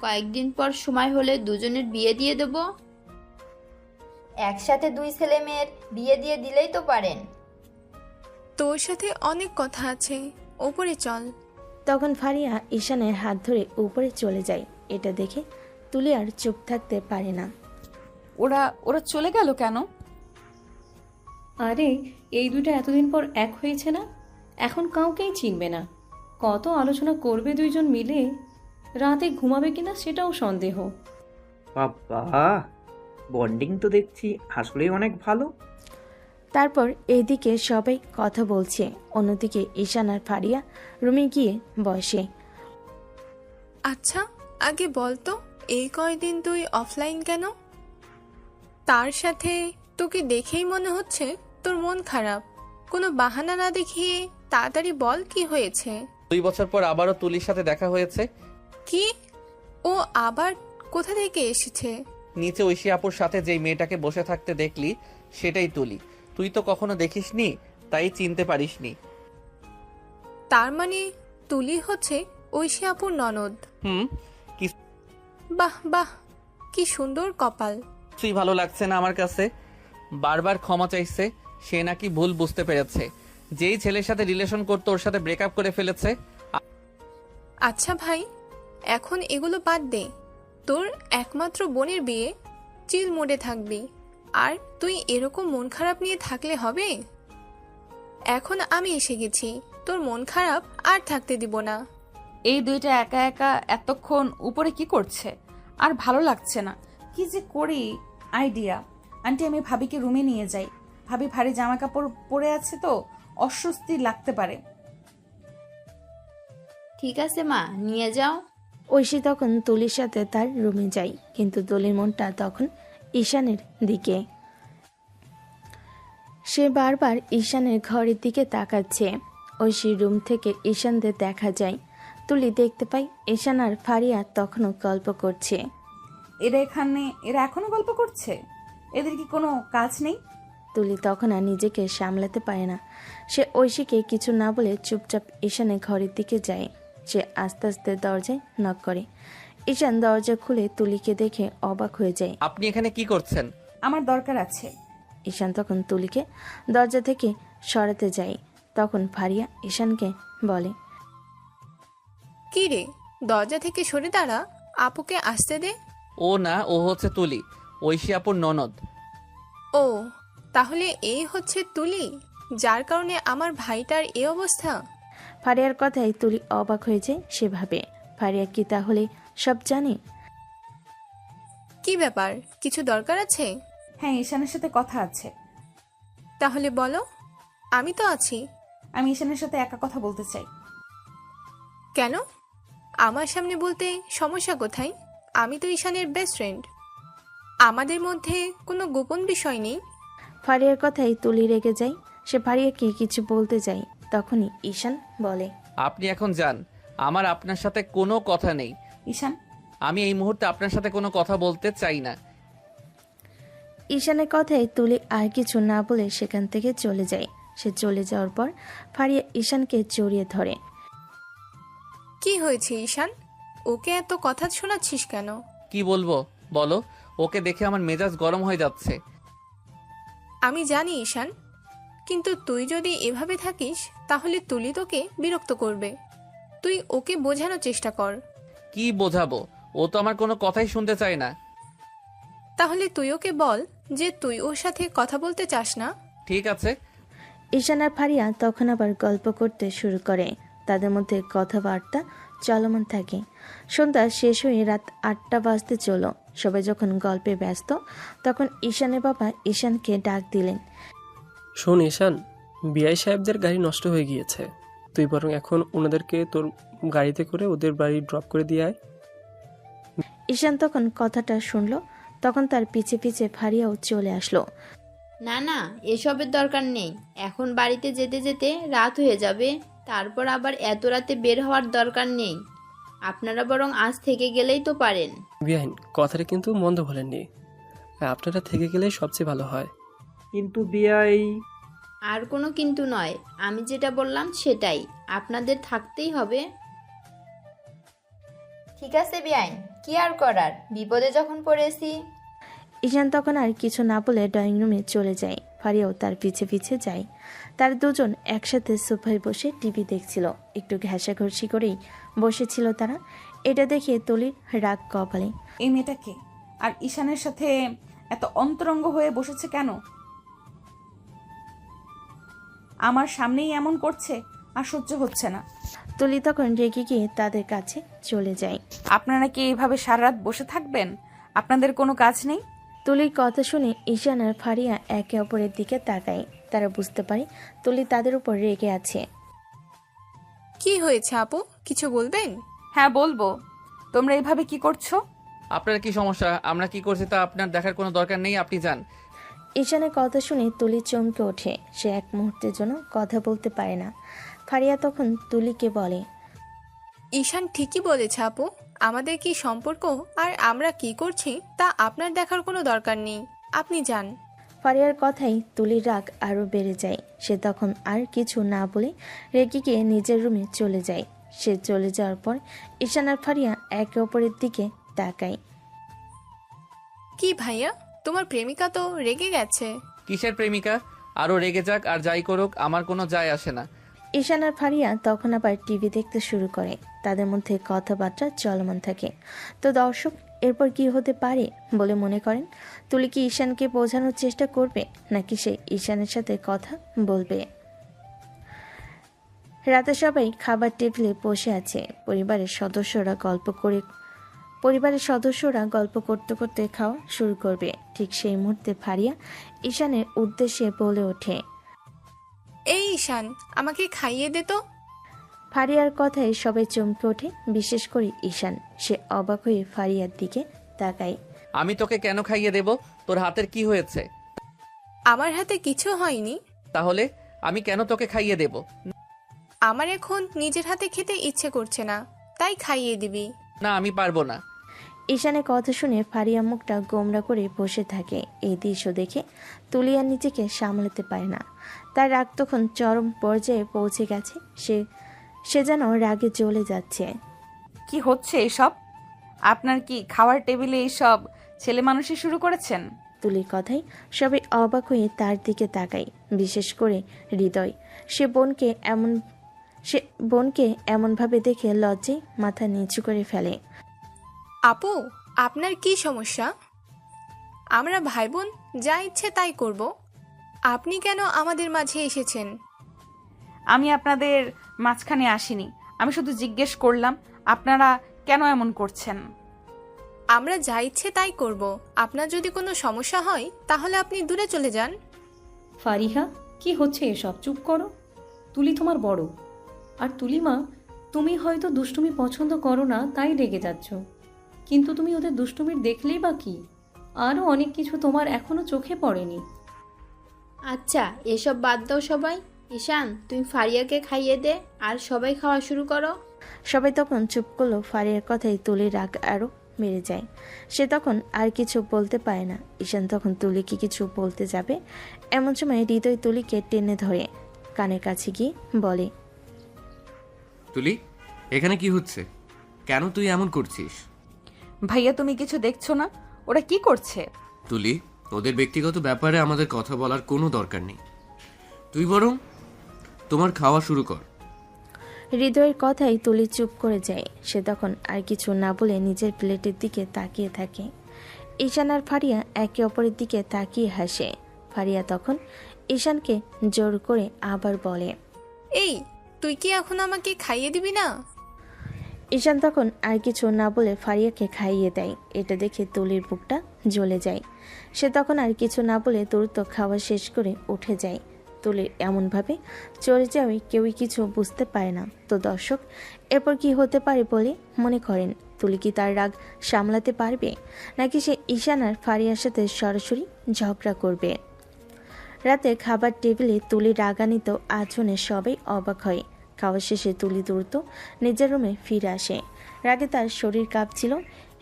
কয়েকদিন পর সময় হলে দুজনের বিয়ে দিয়ে দেব। একসাথে দুই ছেলে মেয়ের বিয়ে দিয়ে দিলেই তো পারেন। তোর সাথে অনেক কথা আছে, ওপরে চল। তখন ফারিয়া ঈশানের হাত ধরে উপরে চলে যায়। এটা দেখে তুলি আর চুপ থাকতে পারে না। ওরা ওরা চলে গেল কেন? আরে এই দুইটা এতদিন পর এক হয়েছে না, এখন কাউকেই চিনবে না। কত আলোচনা করবে দুইজন মিলে, রাতে ঘুমাবে কিনা সেটাও সন্দেহ। বাবা, বন্ডিং তো দেখছি আসলেই অনেক ভালো। তারপর এইদিকে সবাই কথা বলছে, অন্যদিকে ঈশান আর ফারিয়া রুমে গিয়ে বসে। আচ্ছা আগে বল তো, এই কয়দিন তুই অফলাইন কেন? তার সাথে তোকে দেখেই মনে হচ্ছে তোর মন খারাপ। কোনো বাহানা না দেখিয়ে তাড়াতাড়ি বল কি হয়েছে। 2 বছর পর আবারও তুলির সাথে দেখা হয়েছে। কি? ও আবার কোথা থেকে এসেছে? নিচে ঐশী আপুর সাথে যেই মেয়েটাকে বসে থাকতে দেখলি সেটাই তুলি। তুই তো কখনো দেখিসনি, তাই চিনতে পারিসনি। তার মানে তুলি হচ্ছে ঐশী আপুর ননদ? হুম। বাহ বাহ, কি সুন্দর কপাল। তুই ভালো লাগছে না আমার কাছে। বারবার ক্ষমা চাইছে, সে নাকি ভুল বুঝতে পেরেছে। যেই ছেলের সাথে রিলেশন করতো ওর সাথে ব্রেকআপ করে ফেলেছে। আচ্ছা ভাই, এখন এগুলো বাদ দে। তোর একমাত্র বোনের বিয়ে, চিল মোডে থাকবি। আর তুই এরকম মন খারাপ নিয়ে থাকলে হবে? এখন আমি এসে গেছি, তোর মন খারাপ আর থাকতে দিব না। এই দুইটা একা একা এতক্ষণ উপরে কি করছে? আর ভালো লাগছে না। কি যে করি, আইডিয়া। আন্টি, আমি ভাবিকে রুমে নিয়ে যাই। ভাবি ভারী জামা কাপড় পরে আছে তো অস্বস্তি লাগতে পারে। ঠিক আছে মা, নিয়ে যাও। ঐশী তখন তুলির সাথে তার রুমে যায়, কিন্তু তুলির মনটা তখন ঈশানের দিকে। সে বারবার ঈশানের ঘরের দিকে তাকাচ্ছে। ঐশীর রুম থেকে ঈশানদের দেখা যায়। তুলি দেখতে পাই ঈশান আর ফারিয়া তখনও গল্প করছে। এরা এখনো গল্প করছে? এদের কি কোনো কাজ নেই? তুলি তখন আর নিজেকে সামলাতে পারে না। সে ঐশীকে কিছু না বলে চুপচাপ ঈশানের ঘরের দিকে যায়। সে আস্তে আস্তে দরজায় নক করে। ঈশান দরজা খুলে তুলিকে দেখে অবাক হয়ে যায়। আপনি এখানে কি করছেন? আমার দরকার আছে। ঈশান তখন তুলিকে দরজা থেকে সরাতে যায়। তখন ফারিয়া ঈশানকে বলে, কি রে, দরজা থেকে সরে দাঁড়া, আপুকে আসতে দে। ও না, ও হচ্ছে তুলি, ঐশী আপুর ননদ। ও, তাহলে এই হচ্ছে তুলি, যার কারণে আমার ভাইটার এই অবস্থা। ফারিয়ার কথায় তুলি অবাক হয়ে যায়। সেভাবে ফারিয়া কি তাহলে সব জানে? কি ব্যাপার, কিছু দরকার আছে? হ্যাঁ, ঈশানের সাথে কথা আছে। তাহলে বলো, আমি তো আছি। আমি ঈশানের সাথে একা কথা বলতে চাই। কেন? আমার সামনে বলতে সমস্যা কোথায়? আমি তো ঈশানের বেস্ট ফ্রেন্ড, আমাদের মধ্যে কোনো গোপন বিষয় নেই। ফারিয়ার কথায় তুলি রেগে যায়। সে ফারিয়াকে কিছু বলতে যায়, তখনই ঈশান বলে, আপনি এখন যান, আমার আপনার সাথে কোনো কথা নেই। ঈশান, আমি এই মুহূর্তে আপনার সাথে কোনো কথা বলতে চাই না। ঈশানের কথায় তুলি আর কিছু না বলে সেখান থেকে চলে যায়। সে চলে যাওয়ার পর ফারিয়া ঈশানকে জড়িয়ে ধরে। কি হয়েছে ঈশান? ওকে এত কথা শোনাচ্ছিস কেন? কি বলবো বলো, ওকে দেখে আমার মেজাজ গরম হয়ে যাচ্ছে। আমি জানি ঈশান, কিন্তু তুই যদি এভাবে থাকিস তাহলে তুলি তোকে বিরক্ত করবে। তুই ওকে বোঝানোর চেষ্টা কর। কি বোঝাবো, ও তো আমার কোনো কথাই শুনতে চায় না। তাহলে তুই ওকে বল যে তুই ওর সাথে কথা বলতে চাস না। ঠিক আছে। ঈশান আর ফারিয়া তখন আবার গল্প করতে শুরু করে। তাদের মধ্যে কথাবার্তা চলমান থাকে। সন্ধ্যা শেষ হয়ে রাত 8টা বাজতে চলো। সবাই যখন গল্পে ব্যস্ত তখন ঈশানের বাবা ঈশানকে ডাক দিলেন। শোন ঈশান, বিআই সাহেবদের গাড়ি নষ্ট হয়ে গিয়েছে। তুই বরং এখন ওনাদেরকে তোর গাড়িতে করে ওদের বাড়ি ড্রপ করে দিয়ে আয়। ঈশান তখন কথাটা শুনলো। তখন তার পিছে পিছে ফারিয়াও চলে আসলো। না না, এসবের দরকার নেই। এখন বাড়িতে যেতে যেতে রাত হয়ে যাবে, তারপর আবার এত রাতে বের হওয়ার দরকার নেই। আপনারা বরং আজ থেকে গেলেই তো পারেন। বিআইন, কথাটা কিন্তু মন্দ বলেননি। আপনারা থেকে গেলেই সবচেয়ে ভালো হয়। কিন্তু বিয়াই, আর কোনো কিন্তু নয়, আমি যেটা বললাম সেটাই, আপনাদের থাকতেই হবে। ঠিক আছে বিয়াইন, কি আর করার, বিপদে যখন পড়েছি। ঈশান তখন আর কিছু না বলে ড্রয়িং রুমে চলে যায়। ফারিয়াও তার পিছে পিছে যায়। তার দুজন একসাথে সোফায় বসে টিভি দেখছিল। একটু ঘেঁষাঘষি করেই বসেছিল তারা। এটা দেখে তুলির রাগ কপালে। এই মেয়েটাকে আর ঈশানের সাথে এত অন্তরঙ্গ হয়ে বসেছে কেন? আমার সামনেই এমন করছে, আর সহ্য হচ্ছে না। তুলি তখন রেগে গিয়ে তাদের কাছে চলে যায়। আপনারা কি এইভাবে সারা রাত বসে থাকবেন? আপনাদের কোনো কাজ নেই? তুলির কথা শুনে ঈশান আর ফারিয়া একে অপরের দিকে তাকায়। তারা বুঝতে পারে তুলি তাদের উপর রেগে আছে। কি হয়েছে আপু, কিছু বলবেন? হ্যাঁ বলবো। তোমরা এইভাবে কি করছো? আপনার কি সমস্যা? আমরা কি করছি তা আপনার দেখার কোনো দরকার নেই, আপনি যান। ঈশানের কথা শুনে তুলি চমকে ওঠে। সে এক মুহূর্তের জন্য কথা বলতে পারে না। ফারিয়া তখন তুলিকে বলে, ঈশান ঠিকই বলেছে আপু, আমাদের কি সম্পর্ক আর আমরা কি করছি তা আপনার দেখার কোনো দরকার নেই, আপনি যান। ফারিয়ার কথাই তুলির রাগ আরও বেড়ে যায়। সে তখন আর কিছু না বলে রেগে গিয়ে নিজের রুমে চলে যায়। সে চলে যাওয়ার পর ঈশান আর ফারিয়া একে অপরের দিকে তাকায়। কি ভাইয়া, তোমার প্রেমিকা তো রেগে গেছে। কিসের প্রেমিকা? আরও রেগে যাক আর যাই করুক, আমার কোনো যায় আসে না। ঈশান আর ফারিয়া তখন আবার টিভি দেখতে শুরু করে। তাদের মধ্যে কথাবার্তা চলমান থাকে। তো দর্শক, এরপর কি হতে পারে বলে মনে করেন? তুলি কি ঈশানকে বোঝানোর চেষ্টা করবে, নাকি সে ঈশানের সাথে কথা বলবে? রাতে সবাই খাবার টেবিলে বসে আছে। পরিবারের সদস্যরা গল্প করতে করতে খাওয়া শুরু করবে। ঠিক সেই মুহূর্তে ফারিয়া ঈশানের উদ্দেশ্যে বলে ওঠে, এই ঈশান, আমাকে খাইয়ে দে তো। ফারিয়ার কথায় সবাই চমকে ওঠে, বিশেষ করে ঈশান। সে অবাক হয়ে ফারিয়ার দিকে তাকায়। আমি তোকে কেন খাইয়ে দেব? তোর হাতের কি হয়েছে? আমার হাতে কিছু হয়নি। তাহলে আমি কেন তোকে খাইয়ে দেব? আমার এখন নিজের হাতে খেতে ইচ্ছে করছে না, তাই খাইয়ে দিবি। না, আমি পারবো না। ঈশানের কথা শুনে ফারিয়া মুখটা গোমরা করে বসে থাকে। এই দৃশ্য দেখে তুলি আর নিজেকে সামলাতে পারে না। তার রাগ তখন চরম পর্যায়ে পৌঁছে গেছে। সে যেন রাগে জ্বলে যাচ্ছে। কি হচ্ছে এসব? আপনার কি খাওয়ার টেবিলে এইসব ছেলে মানুষই শুরু করেছেন? তুলির কথাই সবাই অবাক হয়ে তার দিকে তাকায়, বিশেষ করে হৃদয়। সে বোনকে এমনভাবে দেখে লজ্জায় মাথা নিচু করে ফেলে। আপু, আপনার কি সমস্যা? আমরা ভাই বোন যা ইচ্ছে তাই করব। আপনি কেন আমাদের মাঝে এসেছেন? আমি আপনাদের মাঝখানে আসিনি, আমি শুধু জিজ্ঞেস করলাম আপনারা কেন এমন করছেন। আমরা যা ইচ্ছে তাই করব। আপনার যদি কোনো সমস্যা হয় তাহলে আপনি দূরে চলে যান। ফারিহা, কি হচ্ছে এসব? চুপ করো। তুলি তোমার বড়, আর তুলিমা, তুমি হয়তো দুষ্টুমি পছন্দ করো না তাই রেগে যাচ্ছ, কিন্তু তুমি ওদের দুষ্টুমির দেখলেই বা কি? আরও অনেক কিছু তোমার এখনো চোখে পড়েনি। আচ্ছা, এসব বাদ দাও সবাই। ঈশান, তুমি ফারিয়াকে খাইয়ে দে আর সবাই খাওয়া শুরু করো। সবাই তখন চুপ করলো। ফারিয়ার কথাই তুলির রাগ আরও বেড়ে যায়। সে তখন আর কিছু বলতে পারে না। ঈশান তখন তুলিকে কিছু বলতে যাবে, এমন সময় হৃদয় তুলিকে টেনে ধরে কানের কাছে গিয়ে বলে, তুলি, এখানে কি হচ্ছে? কেন তুই এমন করছিস? ভাইয়া তুমি কিছু দেখছো না? ওরা কি করছে? তুলি, ওদের ব্যক্তিগত ব্যাপারে আমাদের কথা বলার কোনো দরকার নেই। তুই বরং তোমার খাওয়া শুরু কর। হৃদয়ের কথাই তুলি চুপ করে যায়। সে তখন আর কিছু না বলে নিজের প্লেটের দিকে তাকিয়ে থাকে। ঈশান আর ফারিয়া একে অপরের দিকে তাকিয়ে হাসে। ফারিয়া তখন ঈশানকে জোর করে আবার বলে, এই, তুই কি এখন আমাকে খাইয়ে দিবি না? ঈশান তখন আর কিছু না বলে ফারিয়াকে খাইয়ে দেয়। এটা দেখে তুলির বুকটা জ্বলে যায়। সে তখন আর কিছু না বলে দ্রুত খাওয়া শেষ করে উঠে যায়। তুলির এমনভাবে চলে যাওয়ায় কেউই কিছু বুঝতে পারে না। তো দর্শক, এরপর কি হতে পারে বলে মনে করেন? তুলি কি তার রাগ সামলাতে পারবে, নাকি সে ঈশান আর ফারিয়ার সাথে সরাসরি ঝগড়া করবে? রাতে খাবার টেবিলে তুলি রাগান্বিত আচরণে সবাই অবাক হয়। খাওয়া শেষে তুলি দ্রুত নিজের রুমে ফিরে আসে। রাগে তার শরীর কাঁপছিল।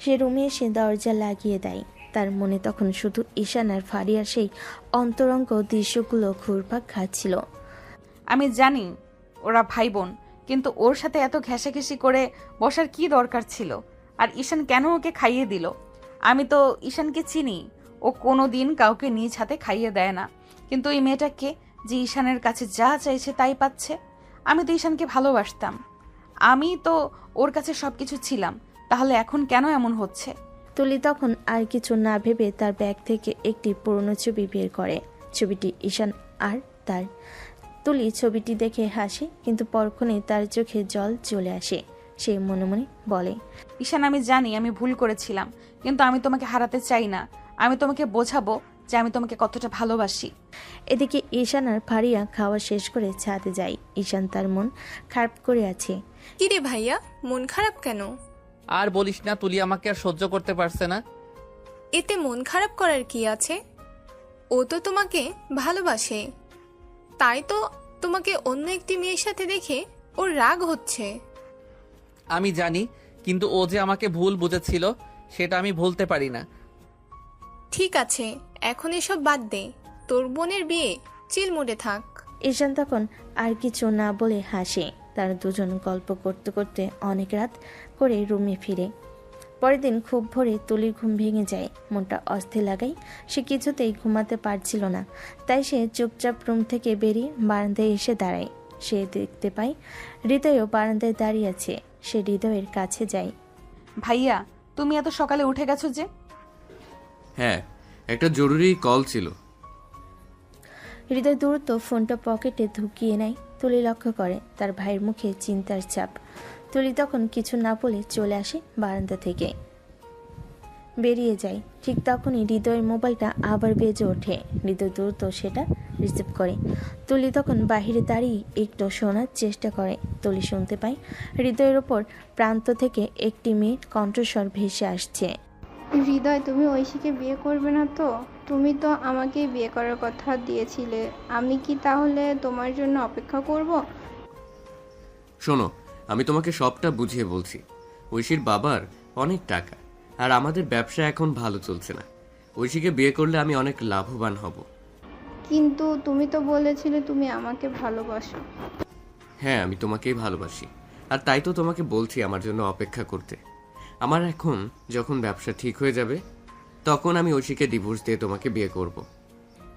সে রুমে এসে দরজা লাগিয়ে দেয়। তার মনে তখন শুধু ঈশান আর ফারিয়ার সেই অন্তরঙ্গ দৃশ্যগুলো ঘুরপাক খাচ্ছিল। আমি জানি ওরা ভাই বোন, কিন্তু ওর সাথে এত ঘেঁষাঘেঁষি করে বসার কি দরকার ছিল? আর ঈশান কেন ওকে খাইয়ে দিল? আমি তো ঈশানকে চিনি, ও কোনো দিন কাউকে নিজ হাতে খাইয়ে দেয় না। কিন্তু এই মেয়েটাকে যে ঈশানের কাছে যা চাইছে তাই পাচ্ছে। আমি তো ঈশানকে ভালোবাসতাম, আমি তো ওর কাছে সবকিছু ছিলাম, তাহলে এখন কেন এমন হচ্ছে? তুলি তখন আর কিছু না ভেবে তার ব্যাগ থেকে একটি পুরনো ছবি বের করে। ছবিটি ঈশান আর তার। তুলি ছবিটি দেখে হাসে, কিন্তু পরক্ষণেই তার চোখে জল চলে আসে। সে মনে মনে বলে, ঈশান, আমি জানি আমি ভুল করেছিলাম, কিন্তু আমি তোমাকে হারাতে চাই না। আমি তোমাকে বোঝাবো যে আমি তোমাকে কতটা ভালোবাসি। এদিকে ঈশান আর ফারিয়া খাওয়া শেষ করে ছাদে যায়। ঈশান তার মন খারাপ করে আছে। কিরে ভাইয়া, মন খারাপ কেন? আর বলিস না, তুলি আমাকে আর সহ্য করতে পারছে না। এতে মন খারাপ করার কি আছে? ও তো তোমাকে ভালোবাসে, তাই তো তোমাকে অন্য একটি মেয়ের সাথে দেখে ওর রাগ হচ্ছে। আমি জানি, কিন্তু ও যে আমাকে ভুল বুঝেছিল সেটা আমি ভুলতে পারি না। ঠিক আছে, এখন এসব বাদ দে, তোর বোনের বিয়ে চিল মোডে থাক। ঈশান তখন আর কিছু না বলে হাসে। তারা দুজন গল্প করতে করতে অনেক রাত করে রুমে ফিরে। পরের দিন খুব ভোরে তুলির ঘুম ভেঙে যায়। মনটা অস্থির লাগায় সে কিছুতেই ঘুমাতে পারছিল না। তাই সে চুপচাপ রুম থেকে বেরিয়ে বারান্দায় এসে দাঁড়ায়। সে দেখতে পায় হৃদয়ও বারান্দায় দাঁড়িয়ে আছে। সে হৃদয়ের কাছে যায়। ভাইয়া, তুমি এত সকালে উঠে গেছো যে? হ্যাঁ, একটা জরুরি কল ছিল। হৃদয় দ্রুত ফোনটা পকেটে ঢুকিয়ে নেয়। তুলি লক্ষ্য করে তার ভাইয়ের মুখে চিন্তার ছাপ। তুলি তখন কিছু না বলে চলে আসে বারান্দা থেকে, বেরিয়ে যায়। ঠিক তখনই হৃদয়ের মোবাইলটা আবার বেজে ওঠে। হৃদয় দ্রুত সেটা রিসিভ করে। তুলি তখন বাহিরে দাঁড়িয়ে একটু শোনার চেষ্টা করে। তুলি শুনতে পায় হৃদয়ের ওপর প্রান্ত থেকে একটি মেয়ের কণ্ঠস্বর ভেসে আসছে। হৃদয়, তুমি ঐশীকে বিয়ে করবে না তো? তুমি তো আমাকে বিয়ে করার কথা দিয়েছিলে। আমি কি তাহলে তোমার জন্য অপেক্ষা করব? শোনো, আমি তোমাকে সবটা বুঝিয়ে বলছি। ঐশীর বাবার অনেক টাকা, আর আমাদের ব্যবসা এখন ভালো চলছে না। ঐশীকে বিয়ে করলে আমি অনেক লাভবান হব। কিন্তু তুমি তো বলেছিলে তুমি আমাকে ভালোবাসো। হ্যাঁ, আমি তোমাকেই ভালোবাসি, আর তাই তো তোমাকে বলছি আমার জন্য অপেক্ষা করতে। আমার এখন যখন ব্যবসা ঠিক হয়ে যাবে, তখন আমি ঐশীকে ডিভোর্স দিয়ে তোমাকে বিয়ে করব।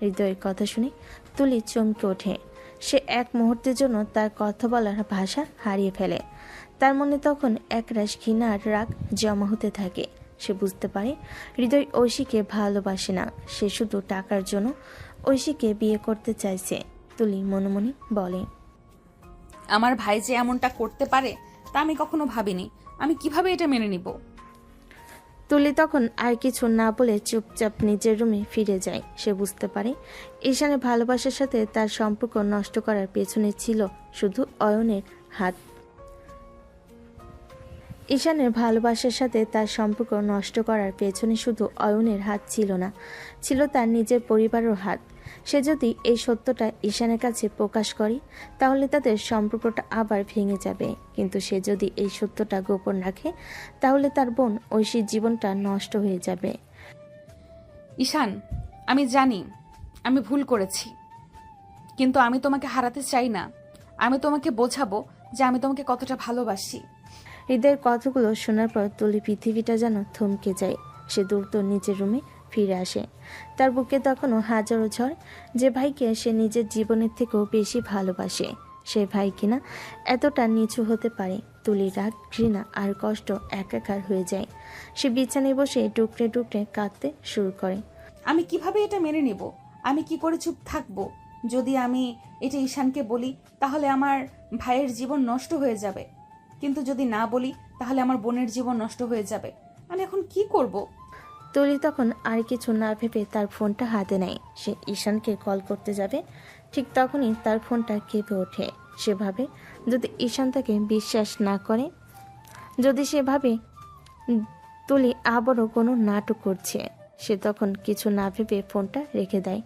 হৃদয়ের কথা শুনে তুলি চমকে ওঠে। সে এক মুহূর্তের জন্য তার কথা বলার ভাষা হারিয়ে ফেলে। তার মনে তখন একরাশ ঘৃণা আর রাগ জমা হতে থাকে। সে বুঝতে পারে হৃদয় ঐশীকে ভালোবাসে না, সে শুধু টাকার জন্য ঐশীকে বিয়ে করতে চাইছে। তুলি মনে মনে বলে, আমার ভাই যে এমনটা করতে পারে তা আমি কখনো ভাবিনি। আমি কিভাবে এটা মেনে নিব? তুলি তখন আর কিছু না বলে চুপচাপ নিজের রুমে ফিরে যায়। সে বুঝতে পারে ঈশানের ভালোবাসার সাথে তার সম্পর্ক নষ্ট করার পেছনে ছিল শুধু অয়নের হাত। ঈশানের ভালোবাসার সাথে তার সম্পর্ক নষ্ট করার পেছনে শুধু অয়নের হাত ছিল না, ছিল তার নিজের পরিবারের হাত। সে যদি এই সত্যটা ঈশানের কাছে প্রকাশ করে, তাহলে তাদের সম্পর্কটা আবার ভেঙে যাবে। কিন্তু সে যদি এই সত্যটা গোপন রাখে, তাহলে তার বোন ঐশীর জীবনটা নষ্ট হয়ে যাবে। ঈশান, আমি জানি আমি ভুল করেছি, কিন্তু আমি তোমাকে হারাতে চাই না। আমি তোমাকে বোঝাবো যে আমি তোমাকে কতটা ভালোবাসি। হৃদয়ের কথাগুলো শোনার পর তুলি পৃথিবীটা যেন থমকে যায়। সে দ্রুত নিজের রুমে ফিরে আসে। তার বুকে তখনও হাজারো ঝড়। যে ভাইকে সে নিজের জীবনের থেকেও বেশি ভালোবাসে, সে ভাই কিনা এতটা নিচু হতে পারে। তুলি রাগ, ঘৃণা আর কষ্ট একাকার হয়ে যায়। সে বিছানায় বসে টুকরে টুকরে কাঁদতে শুরু করে। আমি কিভাবে এটা মেনে নেব? আমি কি করে চুপ থাকবো? যদি আমি এটা ঈশানকে বলি তাহলে আমার ভাইয়ের জীবন নষ্ট হয়ে যাবে, কিন্তু যদি না বলি তাহলে আমার বোনের জীবন নষ্ট হয়ে যাবে। আমি এখন কি করব? তুলি তখন আর কিছু না ভেবে তার ফোনটা হাতে নেয়। সে ঈশানকে কল করতে যাবে, ঠিক তখনই তার ফোনটা কেঁপে ওঠে। সে ভাবে যদি ঈশান তাকে বিশ্বাস না করে, যদি সে ভাবে তুলি আবারও কোনো নাটক করছে, সে তখন কিছু না ভেবে ফোনটা রেখে দেয়।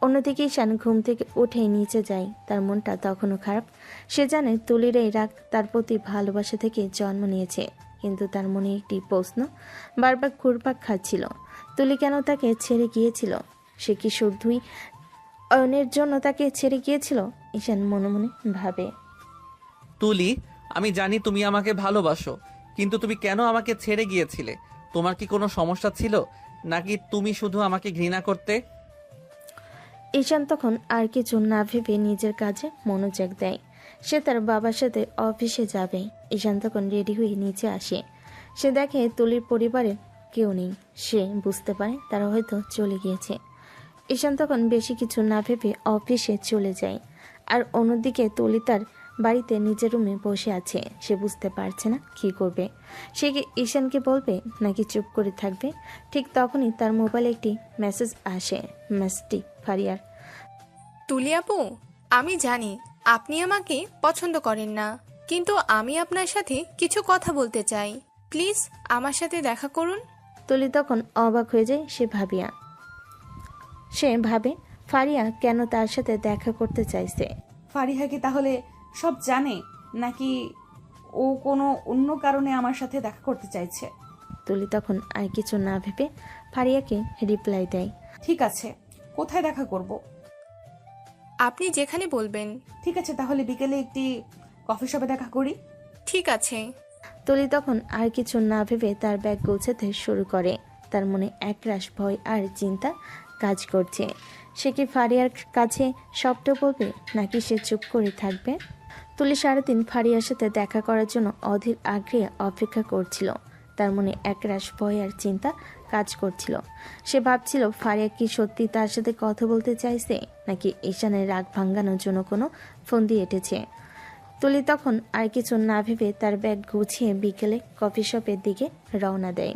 অন্যদিকে ঈশান ঘুম থেকে উঠে নিচে যায়। তার মনটা তখনও খারাপ। সে জানে তুলির এই রাগ তার প্রতি ভালোবাসা থেকে জন্ম নিয়েছে, কিন্তু তার মনে একটি প্রশ্ন বারবার ঘুরপাক খাচ্ছিল। তুলি কেন তাকে ছেড়ে গিয়েছিল? সে কি শুধুই অয়নের জন্য তাকে ছেড়ে গিয়েছিল? ঈশান মনে মনে ভাবে। তুলি, আমি জানি তুমি আমাকে ভালোবাসো, কিন্তু তুমি কেন আমাকে ছেড়ে গিয়েছিলে? তোমার কি কোনো সমস্যা ছিল, নাকি তুমি শুধু আমাকে ঘৃণা করতে? ঈশান তখন আর কিছু না ভেবে নিজের কাজে মনোযোগ দেয়। সে তার বাবার সাথে অফিসে যাবে। ঈশান তখন রেডি হয়ে নিচে আসে। সে দেখে তুলির পরিবারের কেউ নেই। সে বুঝতে পারে তারা হয়তো চলে গিয়েছে। ঈশান তখন বেশি কিছু না ভেবে অফিসে চলে যায়। আর অন্যদিকে তুলি তার বাড়িতে নিজের রুমে বসে আছে। সে বুঝতে পারছে না কী করবে। সে কি ঈশানকে বলবে নাকি চুপ করে থাকবে? ঠিক তখনই তার মোবাইলে একটি মেসেজ আসে। মেসেজটি ফারিয়ার। তুলি আপু, আমি জানি আপনি আমাকে পছন্দ করেন না, কিন্তু আমি আপনার সাথে কিছু কথা বলতে চাই। প্লিজ আমার সাথে দেখা করুন। তুলি তখন অবাক হয়ে যায়। সে ভাবে ফারিয়া কেন তার সাথে দেখা করতে চাইছে। ফারিহা কি তাহলে সব জানে, নাকি ও কোনো অন্য কারণে আমার সাথে দেখা করতে চাইছে? তুলি তখন আর কিছু না ভেবে ফারিয়াকে রিপ্লাই দেয়। ঠিক আছে, কোথায় দেখা করব? আপনি যেখানে বলবেন। ঠিক আছে, তাহলে বিকেলে একটি কফি শপে দেখা করি। ঠিক আছে। তুলি তখন আর কিছু না ভেবে তার ব্যাগ গোছাতে শুরু করে। তার মনে একরাশ ভয় আর চিন্তা কাজ করছে। সে কি ফারিয়ার কাছে সবটা বলবে, নাকি সে চুপ করে থাকবে? তুলি সারাদিন ফারিয়ার সাথে দেখা করার জন্য অধীর আগ্রহে অপেক্ষা করছিল। তার মনে একরাশ ভয় আর চিন্তা কাজ করছিল। সে ভাবছিল ফারিয়া কি সত্যি তার সাথে কথা বলতে চাইছে, নাকি ঈশানের রাগ ভাঙানোর জন্য কোনো ফোন দিয়ে এঁটেছে। তুলি তখন আর কিছু না ভেবে তার ব্যাগ গুছিয়ে বিকেলে কফি শপের দিকে রওনা দেয়।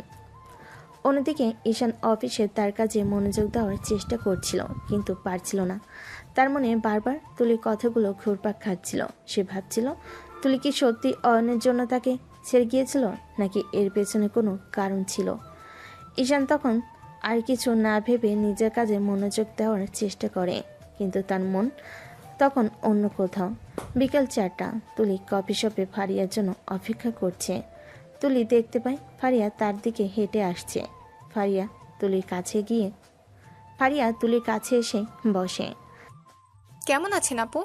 অন্যদিকে ঈশান অফিসে তার কাজে মনোযোগ দেওয়ার চেষ্টা করছিল, কিন্তু পারছিল না। তার মনে বারবার তুলির কথাগুলো ঘুরপাক খাচ্ছিল। সে ভাবছিল তুলি কি সত্যি অয়নের জন্য তাকে ছেড়ে গিয়েছিল, নাকি এর পেছনে কোনো কারণ ছিল। ঈশান তখন আর কিছু না ভেবে নিজের কাজে মনোযোগ দেওয়ার চেষ্টা করে, কিন্তু তার মন তখন অন্য কোথাও। বিকেল 4টা। তুলি কফি শপে ফারিয়ার জন্য অপেক্ষা করছে। তুলি দেখতে পায় ফারিয়া তার দিকে হেঁটে আসছে। ফারিয়া তুলির কাছে এসে বসে। কেমন আছেন আপু?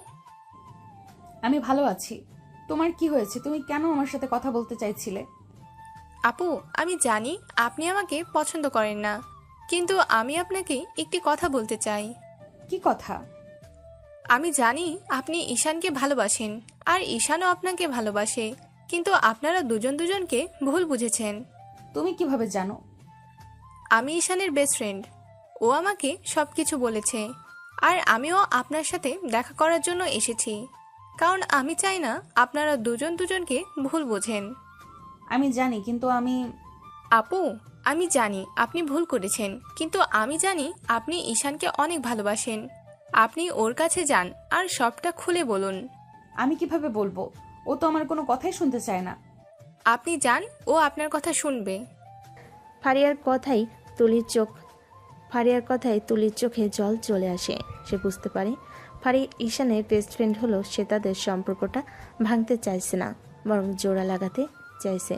আমি ভালো আছি। তোমার কি হয়েছে? তুমি কেন আমার সাথে কথা বলতে চাইছিলে? আপু, আমি জানি আপনি আমাকে পছন্দ করেন না, কিন্তু আমি আপনাকে একটি কথা বলতে চাই। কি কথা? আমি জানি আপনি ঈশানকে ভালোবাসেন, আর ঈশানও আপনাকে ভালোবাসে, কিন্তু আপনারা দুজন দুজনকে ভুল বুঝেছেন। তুমি কিভাবে জানো? আমি ঈশানের বেস্ট ফ্রেন্ড। ও আমাকে সবকিছু বলেছে, আর আমিও আপনার সাথে দেখা করার জন্য এসেছি, কারণ আমি চাই না আপনারা দুজন দুজনকে ভুল বোঝেন। আমি জানি, কিন্তু আপু, আমি জানি আপনি ভুল করেছেন, কিন্তু আমি জানি আপনি ঈশানকে অনেক ভালোবাসেন। আপনি ওর কাছে যান আর সবটা খুলে বলুন। আমি কিভাবে বলবো? ও তো আমার কোনো কথাই শুনতে চায় না। আপনি যান, ও আপনার কথা শুনবে। ফারিয়ার কথায় তুলির চোখে জল চলে আসে। সে বুঝতে পারে ফারিয়া ঈশানের বেস্ট ফ্রেন্ড হলো। সে তাদের সম্পর্কটা ভাঙতে চাইছে না, বরং জোড়া লাগাতে চাইছে।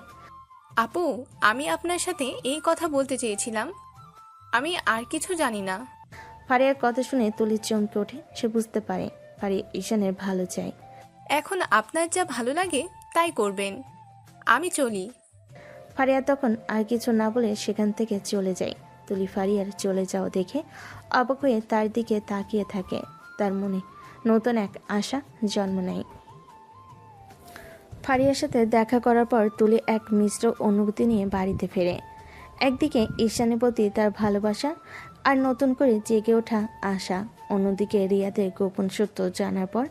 আপু, আমি আপনার সাথে এই কথা বলতে চেয়েছিলাম। আমি আর কিছু জানি না। ফারিয়ার কথা শুনে তুলির চমকে ওঠে। সে বুঝতে পারে ফারিয়া ঈশানের ভালো চায়। এখন আপনার যা ভালো লাগে তাই করবেন, আমি চলি। ফারিয়া তখন আর কিছু না বলে সেখান থেকে চলে যায়। তুলি ফারিয়ার চলে যাওয়া দেখে অবাক হয়ে তার দিকে তাকিয়ে থাকে। তার মনে নতুন এক আশা জন্ম নেয়। ফারিয়ার সাথে দেখা করার পর তুলি এক মিশ্র অনুভূতি নিয়ে বাড়িতে ফেরে। একদিকে ঈশানের প্রতি তার ভালোবাসা আর নতুন করে জেগে ওঠা আশা, অন্যদিকে রিয়াদের গোপন সত্য জানার পর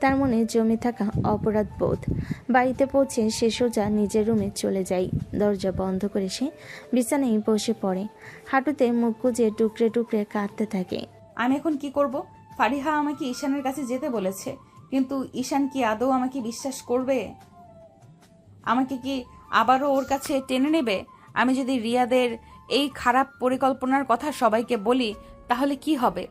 তার মনে জমে থাকা অপরাধ বোধ। বাড়িতে পৌঁছে সে সোজা নিজের রুমে চলে যায়। দরজা বন্ধ করে সে বিছানায় বসে পড়ে। হাঁটুতে মুখ গুজে টুকরে টুকরে কাঁদতে থাকে। আমি এখন কি করব? ফারিহা আমাকে ঈশানের কাছে যেতে বলেছে, কিন্তু ঈশান কি আদৌ আমাকে বিশ্বাস করবে? আমাকে কি আবারও ওর কাছে টেনে নেবে? আমি যদি রিয়াদের এই খারাপ পরিকল্পনার কথা সবাইকে বলি তাহলে কি হবে?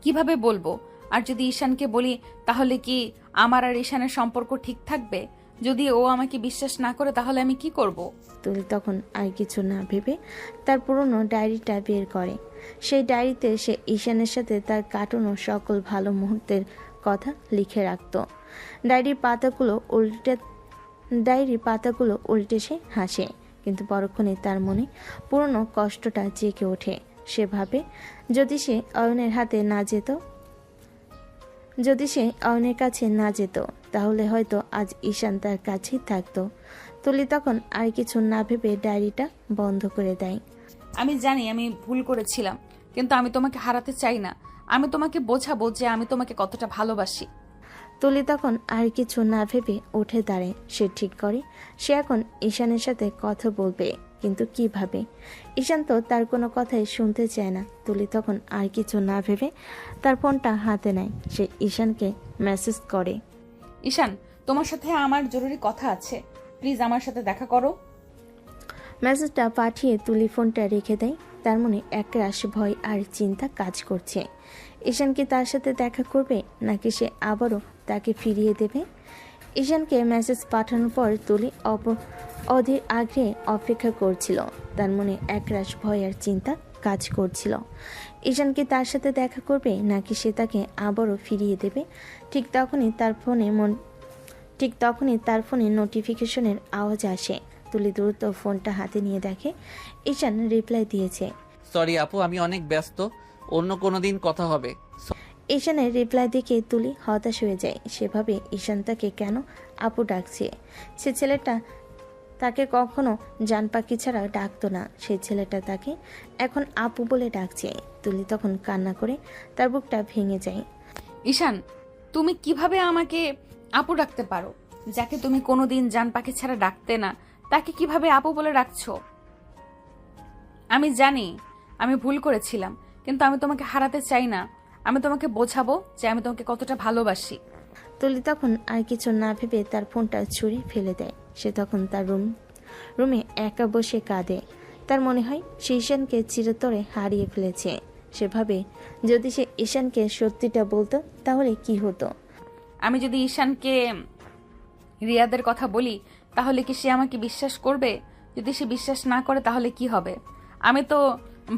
কিভাবে বলবো? আর যদি ঈশানকে বলি তাহলে কি আমার আর ঈশানের সম্পর্ক ঠিক থাকবে? যদি ও আমাকে বিশ্বাস না করে তাহলে আমি কি করব? তুলি তখন আর কিছু না ভেবে তার পুরনো ডায়েরিটা বের করে। সেই ডায়েরিতে সে ঈশানের সাথে তার কাটানো সকল ভালো মুহূর্তের কথা লিখে রাখত। ডায়েরির পাতাগুলো উল্টে সে হাসে, কিন্তু পরক্ষণে তার মনে পুরনো কষ্টটা জেগে ওঠে। সে ভাবে যদি সে অয়নের কাছে না যেত তাহলে হয়তো আজ ঈশান তার কাছেই থাকতো। তুলি তখন আর কিছু না ভেবে ডায়েরিটা বন্ধ করে দেয়। আমি জানি আমি ভুল করেছিলাম, কিন্তু আমি তোমাকে হারাতে চাই না। আমি তোমাকে বোঝাবো যে আমি তোমাকে কতটা ভালোবাসি। তুলি তখন আর কিছু না ভেবে উঠে দাঁড়ায়। সে ঠিক করে সে এখন ঈশানের সাথে কথা বলবে, কিন্তু কিভাবে? ঈশান তো তার কোনো কথাই শুনতে চায় না। তুলি তখন আর কিছু না ভেবে তার ফোনটা হাতে নেয়। সে ঈশানকে মেসেজ করে। ঈশান, তোমার সাথে আমার জরুরি কথা আছে, প্লিজ আমার সাথে দেখা করো। মেসেজটা পাঠিয়ে তুলি ফোনটা রেখে দেয়। তার মনে একরাশ ভয় আর চিন্তা কাজ করছে। ঈশান কি তার সাথে দেখা করবে, নাকি সে আবারও তাকে ফিরিয়ে দেবে? ঈশানকে মেসেজ পাঠানোর পর তুলি অধীর আগ্রহে অপেক্ষা করছিল। তার মনে একরাশ ভয় আর চিন্তা কাজ করছিল। ঈশান কি তার সাথে দেখা করবে, নাকি সে তাকে আবারও ফিরিয়ে দেবে? ঠিক তখনই তার ফোনে নোটিফিকেশনের আওয়াজ আসে। তুলি দ্রুত ফোনটা হাতে নিয়ে দেখে ঈশান রিপ্লাই দিয়েছে। সরি আপু, আমি অনেক ব্যস্ত, অন্য কোনো দিন কথা হবে। ঈশানের রিপ্লাই দেখে তুলি হতাশ হয়ে যায়। সেভাবে ঈশান তাকে কেন আপু ডাকছে? সে ছেলেটা তাকে কখনো জান পাখি ছাড়া ডাকতো না। সেই ছেলেটা তাকে এখন আপু বলে ডাকছে। তুলি তখন কান্না করে তার বুকটা ভেঙে যায়। ঈশান, তুমি কিভাবে আমাকে আপু ডাকতে পারো? যাকে তুমি কোনোদিন জান পাখি ছাড়া ডাকতে না, তাকে কিভাবে আপু বলে ডাকছো? আমি জানি আমি ভুল করেছিলাম, কিন্তু আমি তোমাকে হারাতে চাই না। আমি তোমাকে বোঝাবো যে আমি তোমাকে কতটা ভালোবাসি। তুলি তখন আর কিছু না ভেবে তার ফোনটা ছুঁড়ে ফেলে দেয়। সে তখন তার রুমে একা বসে কাঁদে। তার মনে হয় সে ঈশানকে চিরতরে হারিয়ে ফেলেছে। সেভাবে যদি সে ঈশানকে সত্যিটা বলতো তাহলে কি হতো? আমি যদি ঈশানকে রিয়াদের কথা বলি তাহলে কি সে আমাকে বিশ্বাস করবে? যদি সে বিশ্বাস না করে তাহলে কি হবে? আমি তো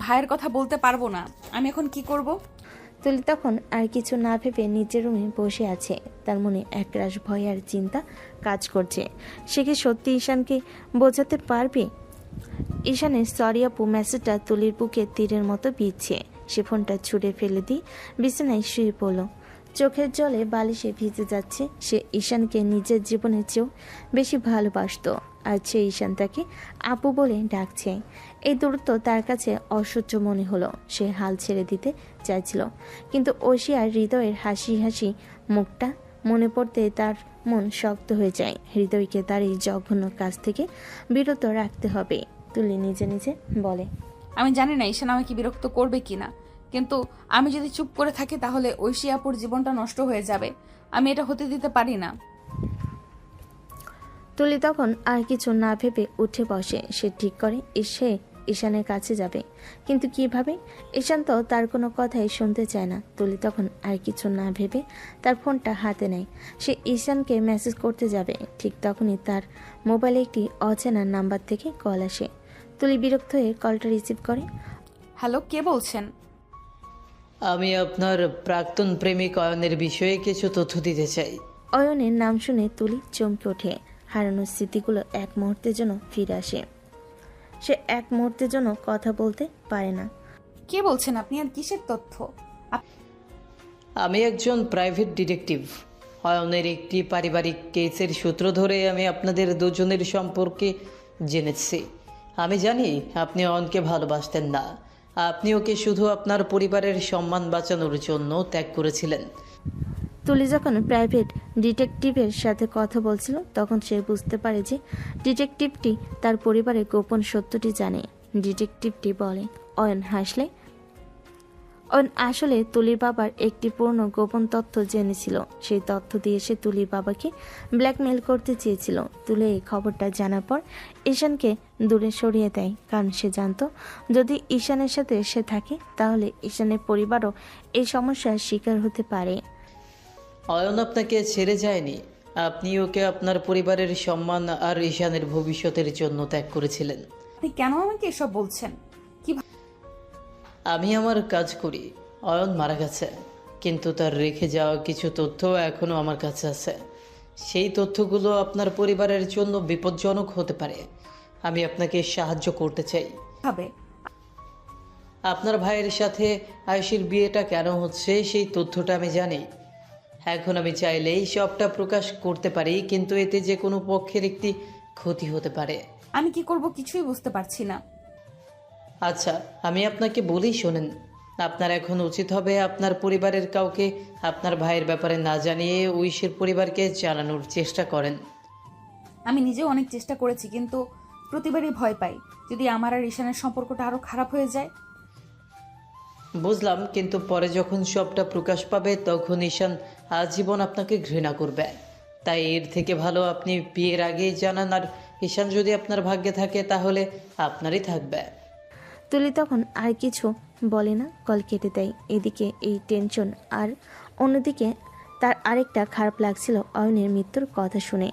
ভাইয়ের কথা বলতে পারবো না। আমি এখন কি করব? তুলি তখন আর কিছু না ভেবে নিজের রুমে বসে আছে। তার মনে একরাশ ভয় আর চিন্তা কাজ করছে। সে কি সত্যি ঈশানকে বোঝাতে পারবে? ঈশানের সরি আপু মেসেজটা তুলির বুকে তীরের মতো বিচ্ছে। সে ফোনটা ছুঁড়ে ফেলে দিয়ে বিছানায় শুয়ে পড়ল। চোখের জলে বালিশে ভিজে যাচ্ছে। সে ঈশানকে নিজের জীবনের চেয়েও বেশি ভালোবাসতো, আর সে ঈশান তাকে আপু বলে ডাকছে। এই দূরত্ব তার কাছে অসহ্য মনে হলো। সে হাল ছেড়ে দিতে চাইছিল, কিন্তু ঐশী আর হৃদয়ের হাসি হাসি মুখটা মনে পড়তে তার মন শক্ত হয়ে যায়। হৃদয়কে তার এই জঘন্য কাজ থেকে বিরত রাখতে হবে। তুলি নিজে নিজে বলে, আমি জানি না ঈশান আমাকে বিরক্ত করবে কিনা, কিন্তু আমি যদি চুপ করে থাকি তাহলে ঐশী আপুর জীবনটা নষ্ট হয়ে যাবে। আমি এটা হতে দিতে পারি না। তুলি তখন আর কিছু না ভেবে উঠে বসে। সে ঠিক করে সে ঈশানের কাছে যাবে, কিন্তু কিভাবে? ঈশান তো তার কোনো কথাই শুনতে চায় না। তুলি তখন আর কিছু না ভেবে তার ফোনটা হাতে নেয়। সে ঈশানকে মেসেজ করতে যাবে। ঠিক তখনই তার মোবাইলে একটি অচেনা নাম্বার থেকে কল আসে। তুলি বিরক্ত হয়ে কলটা রিসিভ করে। হ্যালো, কে বলছেন? আমি আপনার প্রাক্তন প্রেমিক অয়নের বিষয়ে কিছু তথ্য দিতে চাই। অয়নের নাম শুনে তুলি চমকে ওঠে। হারানোর স্মৃতিগুলো এক মুহূর্তের জন্য ফিরে আসে। সে এক মুহূর্তের জন্য কথা বলতে পারে না। কে বলছেন আপনি, আর কিসের তথ্য? আমি একজন প্রাইভেট ডিটেকটিভ। অয়নের একটি পারিবারিক কেসের সূত্র ধরে আমি আপনাদের দুজনের সম্পর্কে জেনেছি। আমি জানি আপনি অয়নকে ভালোবাসতেন না। আপনি ওকে শুধু আপনার পরিবারের সম্মান বাঁচানোর জন্য ত্যাগ করেছিলেন। তুলি যখন প্রাইভেট ডিটেকটিভের সাথে কথা বলছিল তখন সে বুঝতে পারে যে ডিটেকটিভটি তার পরিবারের গোপন সত্যটি জানে। ডিটেকটিভটি বলে, অয়ন আসলে তুলির বাবার একটি পূর্ণ গোপন তথ্য জেনেছিল। সেই তথ্য দিয়ে সে তুলির বাবাকে ব্ল্যাকমেল করতে চেয়েছিল। তুলি এই খবরটা জানার পর ঈশানকে দূরে সরিয়ে দেয়, কারণ সে জানতো যদি ঈশানের সাথে সে থাকে তাহলে ঈশানের পরিবারও এই সমস্যার শিকার হতে পারে। অয়ন আপনাকে ছেড়ে যায়নি। আপনি ওকে আপনার পরিবারের সম্মান আর ঈশানের ভবিষ্যতের জন্য ত্যাগ করেছিলেন। আপনি কেন আমাকে এসব বলছেন? আমি আমার কাজ করি। অয়ন মারা গেছে, কিন্তু তার রেখে যাওয়া কিছু তথ্য এখনও আমার কাছে আছে। সেই তথ্যগুলো আপনার পরিবারের জন্য বিপজ্জনক হতে পারে। আমি আপনাকে সাহায্য করতে চাই। আপনার ভাইয়ের সাথে আয়েশীর বিয়েটা কেন হচ্ছে সেই তথ্যটা আমি জানি। এখন আমি চাইলেই সবটা প্রকাশ করতে পারি, কিন্তু এতে যে কোনো পক্ষের একটি ক্ষতি হতে পারে। আমি কি করব কিছুই বুঝতে পারছি না। আচ্ছা, আমি আপনাকে বলেই শোনেন। আপনার এখন উচিত হবে আপনার পরিবারের কাউকে আপনার ভাইয়ের ব্যাপারে না জানিয়ে ঐশীর পরিবারকে জানানোর চেষ্টা করেন। আমি নিজেও অনেক চেষ্টা করেছি, কিন্তু প্রতিবারই ভয় পাই যদি আমার আর ঈশানের সম্পর্কটা আরো খারাপ হয়ে যায়। বুঝলাম, কিন্তু পরে যখন সবটা প্রকাশ পাবে তখন ঈশান আজীবন আপনাকে ঘৃণা করবে। তাই এর থেকে ভালো আপনি বিয়ের আগেই জানান, আর ঈশান যদি আপনার ভাগ্যে থাকে তাহলে আপনারই থাকবে। তুলি তখন আর কিছু বলে না, কল কেটে দেয়। এদিকে এই টেনশন, আর অন্যদিকে তার আরেকটা খারাপ লাগছিল অয়নের মৃত্যুর কথা শুনে।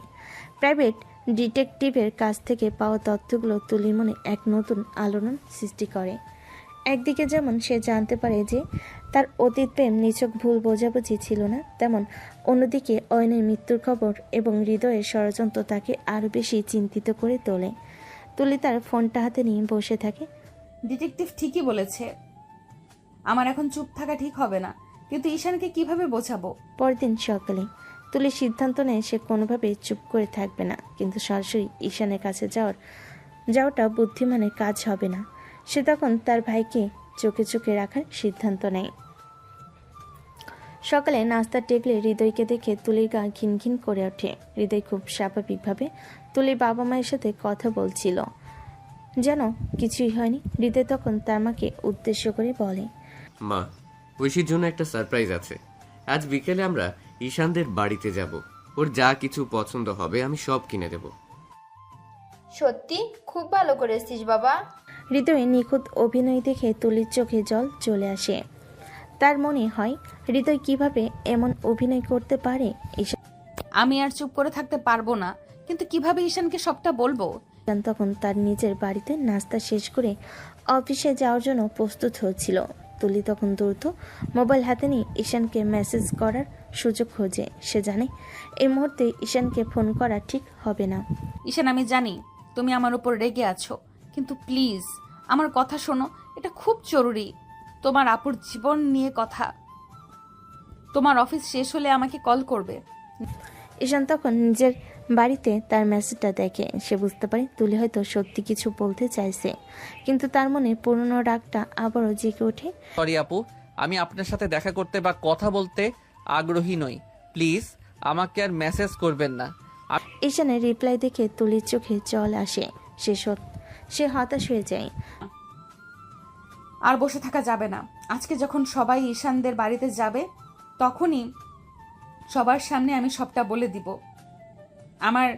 প্রাইভেট ডিটেকটিভের কাছ থেকে পাওয়া তথ্যগুলো তুলির মনে এক নতুন আলোড়ন সৃষ্টি করে। একদিকে যেমন সে জানতে পারে যে তার অতীত প্রেম নিছক ভুল বোঝাবুঝি ছিল না, তেমন অন্যদিকে অয়নের মৃত্যুর খবর এবং হৃদয়ের ষড়যন্ত্র তাকে আরও বেশি চিন্তিত করে তোলে। তুলি তার ফোনটা হাতে নিয়ে বসে থাকে। ডিটেকটিভ ঠিকই বলেছে, আমার এখন চুপ থাকা ঠিক হবে না, কিন্তু ঈশানকে কিভাবে বোঝাবো? পরদিন সকালে তুলি সিদ্ধান্ত নেয় সে কোনোভাবে চুপ করে থাকবে না, কিন্তু সরাসরি ঈশানের কাছে যাওয়াটা বুদ্ধিমানের কাজ হবে না। সে তখন তার ভাইকে চোখে চোখে রাখার সিদ্ধান্ত নেয়। সকালে নাস্তার টেবিলে হৃদয়কে দেখে তুলির গা ঘিন ঘিন করে ওঠে। হৃদয় খুব স্বাভাবিকভাবে তুলির বাবা মায়ের সাথে কথা বলছিল, যেন কিছুই হয়নি। হৃদয় তখন তার মাকে উদ্দেশ্য করে বলে, মা, ঐশীর জন্য একটা সারপ্রাইজ আছে। আজ বিকেলে আমরা ঈশানদের বাড়িতে যাব। ওর যা কিছু পছন্দ হবে আমি সব কিনে দেব। সত্যি খুব ভালো করেছিস বাবা। হৃদয়ে নিখুঁত অভিনয় দেখে তুলির চোখে জল চলে আসে। তার মনে হয় হৃদয় কিভাবে এমন অভিনয় করতে পারে। আমি আর চুপ করে থাকতে পারবো না, কিন্তু কিভাবে ঈশানকে সবটা বলবো? ঈশান তখন তার নিজের বাড়িতে নাস্তা শেষ করে অফিসে যাওয়ার জন্য প্রস্তুত হচ্ছিল। তুলি তখন দ্রুত মোবাইল হাতে নিয়ে ঈশানকে মেসেজ করার সুযোগ খোঁজে। সে জানে এই মুহূর্তে ঈশানকে ফোন করা ঠিক হবে না। ঈশান, আমি জানি তুমি আমার উপর রেগে আছো, কিন্তু প্লিজ আমার কথা শোনো, এটা খুব জরুরি। তোমার আপুর জীবন নিয়ে কথা। তোমার অফিস শেষ হলে আমাকে কল করবে। ঈশান তখন নিজের বাড়িতে তার মেসেজটা দেখে। সে বুঝতে পারে তুলি হয়তো সত্যি কিছু বলতে চাইছে, কিন্তু তার মনে পুরনো রাগটা আবারও জেগে ওঠে। সরি আপু, আমি আপনার সাথে দেখা করতে বা কথা বলতে আগ্রহী নই। প্লিজ আমাকে আর মেসেজ করবেন না। ঈশানের রিপ্লাই দেখে তুলির চোখে জল আসে। সে হতাশ হয়ে যায়। আর বসে থাকা যাবে না। আজকে যখন সবাই ঈশানদের বাড়িতে যাবে তখনই সবার সামনে আমি সবটা বলে দিব। আমার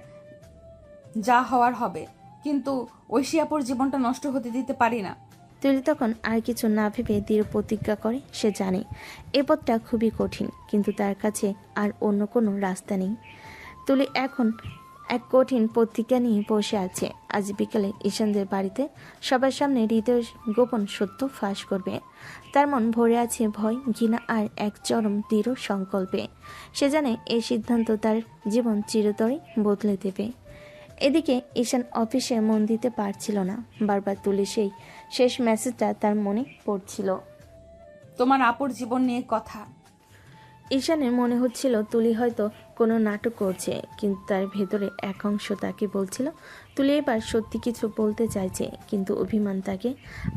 যা হওয়ার হবে, কিন্তু ঐশী আপুর জীবনটা নষ্ট হতে দিতে পারি না। তুলি তখন আর কিছু না ভেবে দৃঢ় প্রতিজ্ঞা করে। সে জানে এ পথটা খুবই কঠিন, কিন্তু তার কাছে আর অন্য কোনো রাস্তা নেই। তুলি এখন এক কঠিন প্রতিজ্ঞা নিয়ে বসে আছে। আজ বিকেলে ঈশানদের বাড়িতে সবার সামনে হৃদয়ের গোপন সত্য ফাঁস করবে। তার মন ভরে আছে ভয়, ঘৃণা আর এক চরম দৃঢ় সংকল্পে। সে জানে এই সিদ্ধান্ত তার জীবন চিরতরে বদলে দেবে। এদিকে ঈশান অফিসে মন দিতে পারছিল না। বারবার তুলি সেই শেষ মেসেজটা তার মনে পড়ছিল। তোমার আপুর জীবন নিয়ে কথা। ঈশানের মনে হচ্ছিল তুলি হয়তো কোনো নাটক করছে, কিন্তু তার ভেতরে এক অংশ তাকে বলছিল তুলি এবার সত্যি কিছু বলতে চাইছে, কিন্তু অভিমান তাকে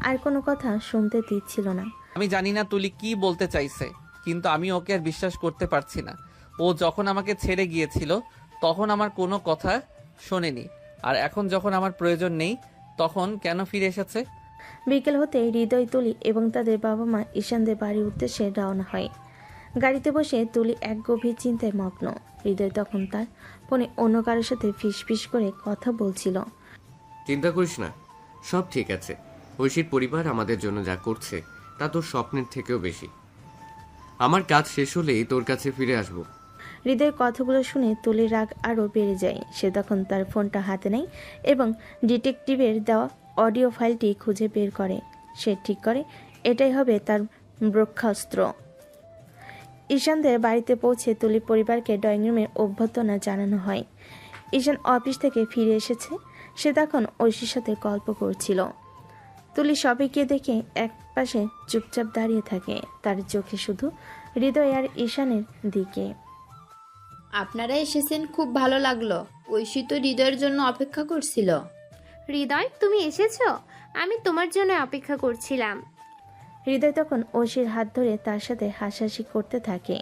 আর কোনো কথা শুনতে দিচ্ছিল না। আমি জানি না তুলি কি বলতে চাইছে, কিন্তু আমি ওকে আর বিশ্বাস করতে পারছি না। ও যখন আমাকে ছেড়ে গিয়েছিল তখন আমার কোনো কথা শোনেনি, আর এখন যখন আমার প্রয়োজন নেই তখন কেন ফিরে এসেছে? বিকেল হতে হৃদয়, তুলি এবং তাদের বাবা মা ঈশানদের বাড়ির উদ্দেশ্যে রওনা হয়। গাড়িতে বসে তুলি এক গভীর চিন্তায় মগ্ন। হৃদয় তখন তার ফোনে অন্য কারোর সাথে ফিসফিস করে কথা বলছিল। চিন্তা করিস না, সব ঠিক আছে। ঐশীর পরিবার আমাদের জন্য যা করছে তা তোর স্বপ্নের থেকেও বেশি। আমার কাজ শেষ হলেই তোর কাছে ফিরে আসব। হৃদয়ের কথাগুলো শুনে তুলির রাগ আরও বেড়ে যায়। সে তখন তার ফোনটা হাতে নেয় এবং ডিটেকটিভের দেওয়া অডিও ফাইলটি খুঁজে বের করে। সে ঠিক করে এটাই হবে তার ব্রহ্মাস্ত্র। ঈশানদের বাড়িতে পৌঁছে তুলি পরিবারকে ড্রয়িং রুমে অভ্যর্থনা জানানো হয়। ঈশান অফিস থেকে ফিরে এসেছে। সে তখন ঐশীর সাথে গল্প করছিল। তুলি সবাইকে দেখে এক পাশে চুপচাপ দাঁড়িয়ে থাকে, তার চোখে শুধু হৃদয় আর ঈশানের দিকে। আপনারা এসেছেন, খুব ভালো লাগলো। ঐশী তো হৃদয়ের জন্য অপেক্ষা করছিল। হৃদয়, তুমি এসেছো? আমি তোমার জন্য অপেক্ষা করছিলাম। হৃদয় তখন ঐশীর হাত ধরে তার সাথে হাসাহাসি করতে থাকে।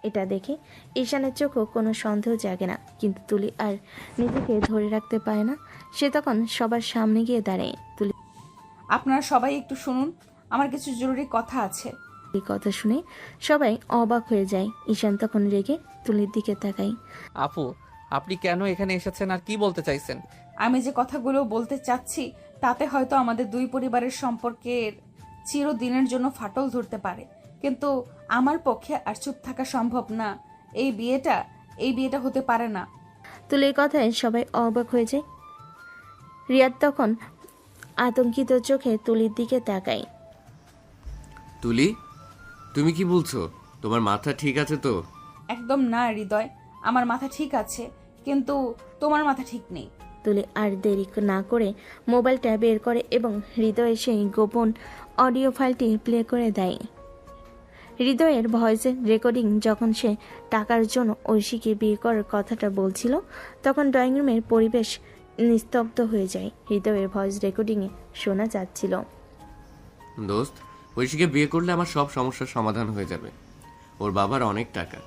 এটা দেখে ঈশানের চোখও কোনো সন্দেহ জাগে না, কিন্তু তুলি আর নিজেকে ধরে রাখতে পারে না। সে তখন সবার সামনে গিয়ে দাঁড়ায়। তুলি, আপনারা সবাই একটু শুনুন, আমার কিছু জরুরি কথা আছে। এই কথা শুনে সবাই অবাক হয়ে যায়। ঈশান তখন রেগে তুলির দিকে তাকায়। আপু, আপনি কেন এখানে এসেছেন আর কি বলতে চাইছেন? আমি যে কথাগুলো বলতে চাচ্ছি তাতে হয়তো আমাদের দুই পরিবারের সম্পর্কের চিরদিনের জন্য ফাটল ধরতে পারে, কিন্তু আমার পক্ষে আর চুপ থাকা সম্ভব না। এই বিয়েটা হতে পারে না। তুলির কথায় সবাই অবাক হয়ে যায়। রিয়াদ তখন আতঙ্কিত চোখে তুলির দিকে তাকায়। তুলি, তুমি কি বলছো? তোমার মাথা ঠিক আছে তো? একদম না হৃদয়, আমার মাথা ঠিক আছে, কিন্তু তোমার মাথা ঠিক নেই। তুলি আর দেরি না করে মোবাইলটা বের করে এবং হৃদয়ের সেই গোপন অডিও ফাইলটি প্লে করে দেয়। হৃদয়ের ভয়েসের রেকর্ডিং যখন সে টাকার জন্য ঐশীকে বিয়ে করার কথাটা বলছিল, তখন ড্রয়িং রুমের পরিবেশ নিস্তব্ধ হয়ে যায়। হৃদয়ের ভয়েস রেকর্ডিংয়ে শোনা যাচ্ছিল, দোস্ত, ঐশীকে বিয়ে করলে আমার সব সমস্যার সমাধান হয়ে যাবে। ওর বাবার অনেক টাকা,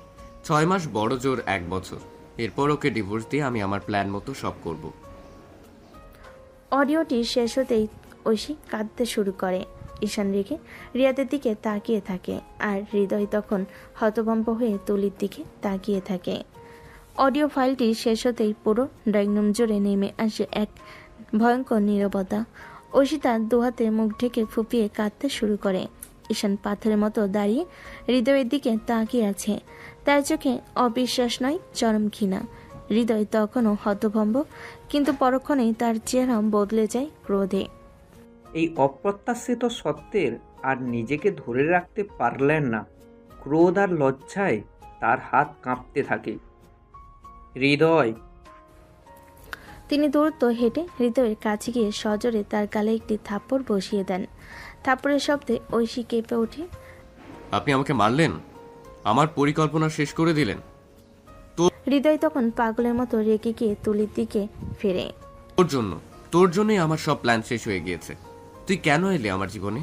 6 মাস বড় জোর 1 বছর। এরপর ওকে ডিভোর্স দিয়ে আমি আমার প্ল্যান মতো সব করব। অডিওটি শেষ হতেই ঐশী কাঁদতে শুরু করে। ঈশান রেখে রিয়াদের দিকে তাকিয়ে থাকে, আর হৃদয় তখন হতভম্ব হয়ে তুলির দিকে তাকিয়ে থাকে। অডিও ফাইলটি শেষ হতেই পুরো ড্রয়িং রুম জুড়ে নেমে আসে এক ভয়ঙ্কর নীরবতা। ঐশী তার দুহাতে মুখ ঢেকে ফুপিয়ে কাঁদতে শুরু করে। ঈশান পাথরের মতো দাঁড়িয়ে হৃদয়ের দিকে তাকিয়ে আছে। তার চোখে অবিশ্বাস নয়, চরম ঘৃণা। হৃদয় তখনও হতভম্ব, কিন্তু পরক্ষণেই তার চেহারা বদলে যায় ক্রোধে। এই অপ্রত্যাশিত সত্যের আর নিজেকে ধরে রাখতে পারলেন না। ক্রোধ আর লজ্জায় তার হাত কাঁপতে থাকে। হৃদয়, তিনি দ্রুত হেঁটে হৃদয়ের কাছে গিয়ে সজোরে তার গালে একটি থাপ্পড় বসিয়ে দেন। থাপ্পড়ের শব্দে ঐশী কেঁপে ওঠে। আপনি আমাকে মারলেন, আমার পরিকল্পনা শেষ করে দিলেন। হৃদয় তখন পাগলের মতো রেগে গিয়ে তুলির দিকে ফিরে। তোর জন্যই আমার সব প্ল্যান শেষ হয়ে গিয়েছে। তুই কেন এলি আমার জীবনে?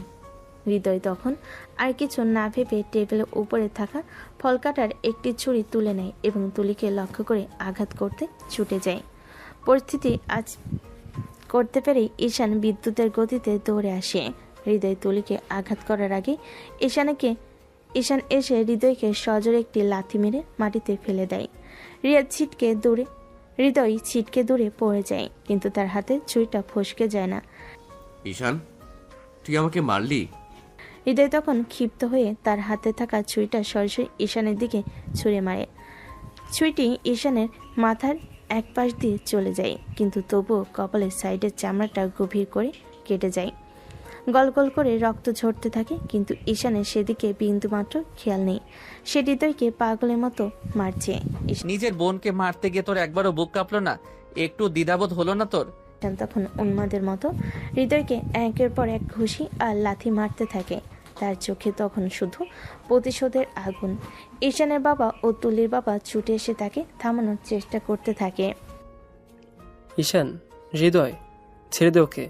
হৃদয় তখন আর কিছু না ভেবে টেবিলের উপরে থাকা ফল কাটার একটি ছুরি তুলে নেয় এবং তুলিকে লক্ষ্য করে আঘাত করতে ছুটে যায়। পরিস্থিতি আজ করতে পেরেই ঈশান বিদ্যুতের গতিতে দৌড়ে আসে। হৃদয় তুলিকে আঘাত করার আগে ঈশান এসে হৃদয়কে সজোরে একটি লাথি মেরে মাটিতে ফেলে দেয়। হৃদয় ছিটকে দূরে পড়ে যায়, কিন্তু তার হাতে ছুরিটা ফসকে যায় না। ঈশান, তুই আমাকে মারলি? হৃদয় তখন ক্ষিপ্ত হয়ে তার হাতে থাকা ছুরিটা সরাসরি ঈশানের দিকে ছুঁড়ে মারে। ছুরিটি ঈশানের মাথার এক পাশ দিয়ে চলে যায়, কিন্তু তবুও কপালের সাইডের চামড়াটা গভীর করে কেটে যায়। গল গল করে রক্ত ঝরতে থাকে, কিন্তু ঈশানের সেদিকে বিন্দুমাত্র খেয়াল নেই। সে হৃদয়কে পাগলের মতো মারছে। নিজের বোনকে মারতে গিয়ে তোর একবারও বুক কাঁপলো না? একটু দ্বিধাবোধ হলো না তোর? ঈশান তখন উন্মাদের মতো হৃদয়কে একের পর এক ঘুষি আর লাথি মারতে থাকে। তার চোখে তখন শুধু প্রতিশোধের আগুন। ঈশানের বাবা ও তুলির বাবা ছুটে এসে তাকে থামানোর চেষ্টা করতে থাকে। ঈশান, হৃদয়, ছেড়ে দে ওকে।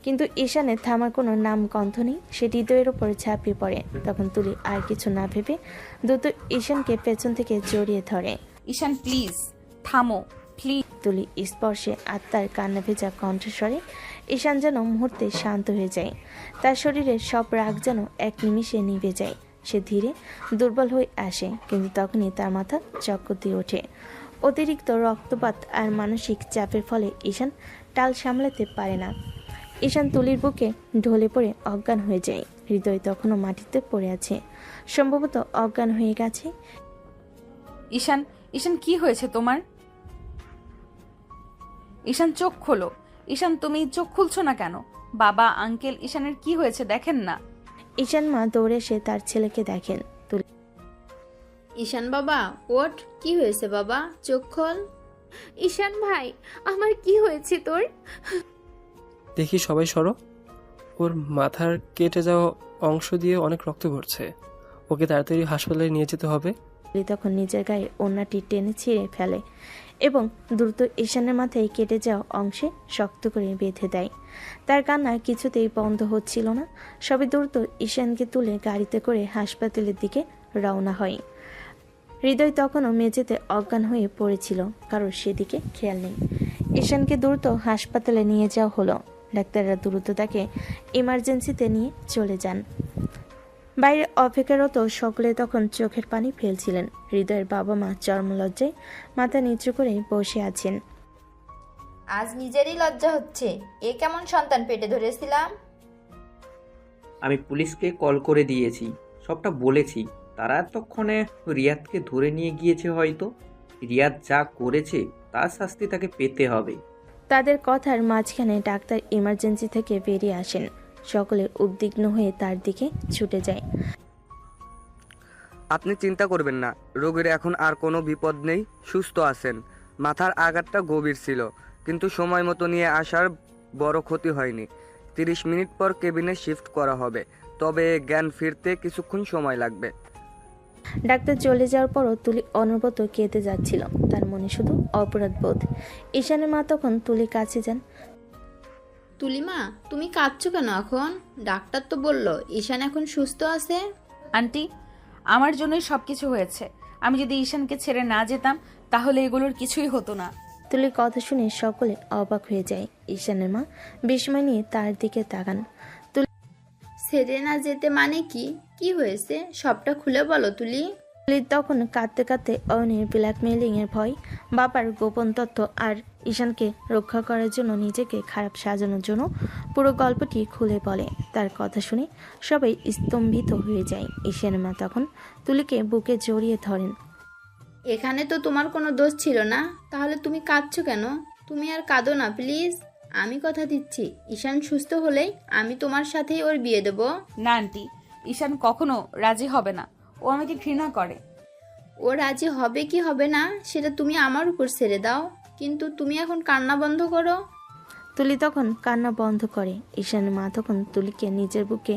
কিন্তু ঈশানের থামার কোনো নাম গন্ধ নেই। সে হৃদয়ের ওপরে ঝাঁপিয়ে পড়ে। তখন তুলি আর কিছু না ভেবে দ্রুত ঈশানকে পেছন থেকে জড়িয়ে ধরে। ঈশান প্লিজ থামো, প্লিজ। তুলি স্পর্শে আত্মার কান্না ভেজা কণ্ঠস্বরে ঈশান যেন মুহূর্তে শান্ত হয়ে যায়। তার শরীরের সব রাগ যেন এক নিমিষে নিভে যায়। সে ধীরে দুর্বল হয়ে আসে, কিন্তু তখনই তার মাথা চক্কর দিয়ে ওঠে। অতিরিক্ত রক্তপাত আর মানসিক চাপের ফলে ঈশান টাল সামলাতে পারে না। ঈশান তুলির বুকে ঢলে পড়ে অজ্ঞান হয়ে যায়। হৃদয় তখনও মাটিতে পড়ে আছে, সম্ভবত অজ্ঞান হয়ে গেছে। ঈশান, ঈশান কি হয়েছে তোমার? ঈশান চোখ খোলো। ঈশান তুমি চোখ খুলছো না কেন? বাবা, আঙ্কেল, ঈশানের কি হয়েছে দেখেন না। ঈশান মা দৌড়ে এসে তার ছেলেকে দেখেন। তুলি, ঈশান বাবা ওঠ, কি হয়েছে বাবা? চোখ খোল। ঈশান ভাই, আমার কি হয়েছে তোর? দেখি সবাই সরো। ওর মাথার কেটে যাওয়া অংশ দিয়ে অনেক রক্ত পড়ছে। ওকে তাড়াতাড়ি হাসপাতালে নিয়ে যেতে হবে। তখন নিজের গায়ে ওড়নাটি টেনে ছিঁড়ে ফেলে এবং দ্রুত ঈশানের মাথায় কেটে যাওয়া অংশে শক্ত করে বেঁধে দেয়। তার কান্না কিছুতেই বন্ধ হচ্ছিল না। সবে দ্রুত ঈশানকে তুলে গাড়িতে করে হাসপাতালের দিকে রওনা হয়। হৃদয় তখনও মেঝেতে অজ্ঞান হয়ে পড়েছিল, কারোর সেদিকে খেয়াল নেই। ঈশানকে দ্রুত হাসপাতালে নিয়ে যাওয়া হলো। ডাক্তাররা দ্রুত তাকে ইমার্জেন্সিতে নিয়ে চলে যান। বাইরে অপেক্ষারত সকলে তখন চোখের পানি ফেলছিলেন। হৃদয়ের বাবা মা চরমলজ্জায় মাথা নিচু করে বসে আছেন। আজ নিজেরই লজ্জা হচ্ছে। এ কেমন সন্তান পেটে ধরেছিলাম? আমি পুলিশকে কল করে দিয়েছি, সবটা বলেছি। তারা এতক্ষণে রিয়াদকে ধরে নিয়ে গিয়েছে হয়তো। রিয়াদ যা করেছে তার শাস্তি তাকে পেতে হবে। তাদের কথার মাঝখানে ডাক্তার ইমার্জেন্সি থেকে বেরিয়ে আসেন। সকলে উদ্বিগ্ন হয়ে তার দিকে ছুটে যায়। আপনি চিন্তা করবেন না, রোগীর এখন আর কোনো বিপদ নেই, সুস্থ আছেন। মাথার আঘাতটা গভীর ছিল, কিন্তু সময় মতো নিয়ে আসার বড় ক্ষতি হয়নি। 30 মিনিট পর কেবিনে শিফট করা হবে, তবে জ্ঞান ফিরতে কিছুক্ষণ সময় লাগবে। ডাক্তার চলে যাওয়ার পরও তুলি অনবরত কেঁদে যাচ্ছিল। তার মনে শুধু অপরাধ বোধ। ঈশানের মা তখন তুলির কাছে যান। তুলিমা, তুমি কাঁদছো কেন এখন? ডাক্তার তো বলল ঈশান এখন সুস্থ আছে। আন্টি, আমার জন্যই সবকিছু হয়েছে। আমি যদি ঈশানকে ছেড়ে না যেতাম তাহলে এগুলোর কিছুই হতো না। তুলির কথা শুনে সকলে অবাক হয়ে যায়। ঈশানের মা বিস্ময় নিয়ে তার দিকে তাকান। ছেড়ে না যেতে মানে কি? কি হয়েছে সবটা খুলে বলো তুলি। তুলির তখন কাঁদতে কাঁদতে অয়নের ব্ল্যাকমেইলিং এর ভয়, বাবার গোপন তথ্য আর ঈশানকে রক্ষা করার জন্য নিজেকে খারাপ সাজানোর জন্য পুরো গল্পটি খুলে বলে। তার কথা শুনে সবাই স্তম্ভিত হয়ে যায়। ঈশানের মা তখন তুলিকে বুকে জড়িয়ে ধরেন। এখানে তো তোমার কোনো দোষ ছিল না, তাহলে তুমি কাঁদছো কেন? তুমি আর কাঁদো না প্লিজ। আমি কথা দিচ্ছি, ঈশান সুস্থ হলেই আমি তোমার সাথেই ওর বিয়ে দেব। না আন্টি, ঈশান কখনো রাজি হবে না। ও আমাকে ঘৃণা করে। ও রাজি হবে কি হবে না সেটা তুমি আমার উপর ছেড়ে দাও, কিন্তু তুমি এখন কান্না বন্ধ করো। তুলি তখন কান্না বন্ধ করে। ঈশানের মা তখন তুলিকে নিজের বুকে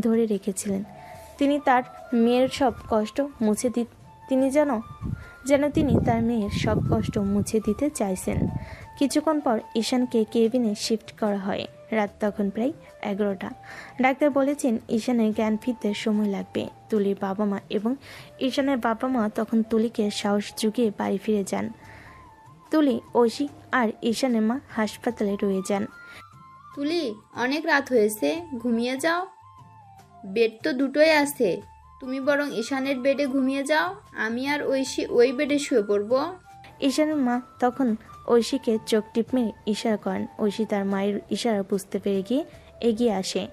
ধরে রেখেছিলেন। তিনি তার মেয়ের সব কষ্ট মুছে তিনি তার মেয়ের সব কষ্ট মুছে দিতে চাইছেন। কিছুক্ষণ পর ঈশানকে কেবিনে শিফট করা হয়। রাত তখন প্রায় 11টা। ডাক্তার বলেছেন ঈশানের জ্ঞান ফিরতে সময় লাগবে। তুলির বাবা মা এবং ঈশানের বাবা মা তখন তুলিকে সাহস জুগিয়ে বাড়ি ফিরে যান। তুলি, ঐশী আর ঈশানের মা হাসপাতালে রয়ে যান। তুলি, অনেক রাত হয়েছে, ঘুমিয়ে যাও। বেড তো দুটোই আছে, তুমি বরং ঈশানের বেডে ঘুমিয়ে যাও। আমি আর ঐশী ওই বেডে শুয়ে পড়বো। ঈশানের মা তখন ঐশীকে চোখ টিপ মেরে ইশারা করেন। ঐশী তার মায়ের ইশারা বুঝতে পেরে গিয়ে এগিয়ে আসে।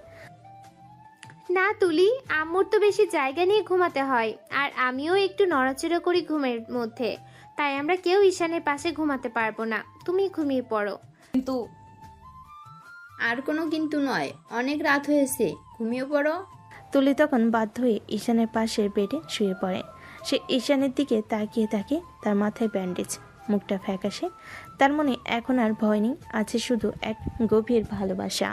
না তুলি, আম্মুর তো বেশি জায়গা নিয়ে ঘুমাতে হয়, আর আমিও একটু নড়াচড়া করি ঘুমের মধ্যে। তাই আমরা কেউ ঈশানের পাশে ঘুমাতে পারবো না। তুমি ঘুমিয়ে পড়ো। কিন্তু আর কোনো কিন্তু নয়, অনেক রাত হয়েছে, ঘুমিয়ে পড়ো। তুলি তখন বাধ্য হয়ে ঈশানের পাশের বেডে শুয়ে পড়ে। সে ঈশানের দিকে তাকিয়ে থাকে, তার মাথায় ব্যান্ডেজ, মুখটা ফ্যাকাশে। তার মনে এখন আর ভয় নেই, আছে শুধু এক গভীর ভালোবাসা।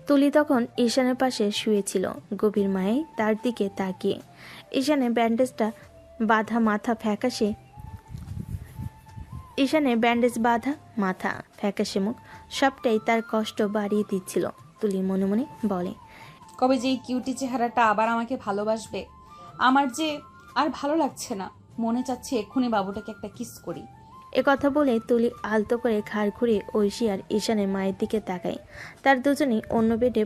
তুলি তখন ঈশানের পাশে শুয়েছিল, গভীর মায়ে তার দিকে তাকিয়ে। ঈশানের ব্যান্ডেজটা বাঁধা মাথা ফ্যাকাশে, ঈশানের ব্যান্ডেজ বাঁধা মাথা ফ্যাকাশে মুখ, সবটাই তার কষ্ট বাড়িয়ে দিচ্ছিল। তুলি মনে মনে বলে, কবে যে এই কিউটি চেহারাটা আবার আমাকে ভালোবাসবে। আমার যে আর ভালো লাগছে না, মনে চাচ্ছে এক্ষুনি বাবুটাকে একটা কিস করি। এ কথা বলে তুলি আলতো করে ঘাড় ঘুরিয়ে ঐশী আর ঈশানের মায়ের দিকে তাকায়। তার দুজনেই অন্য বেডে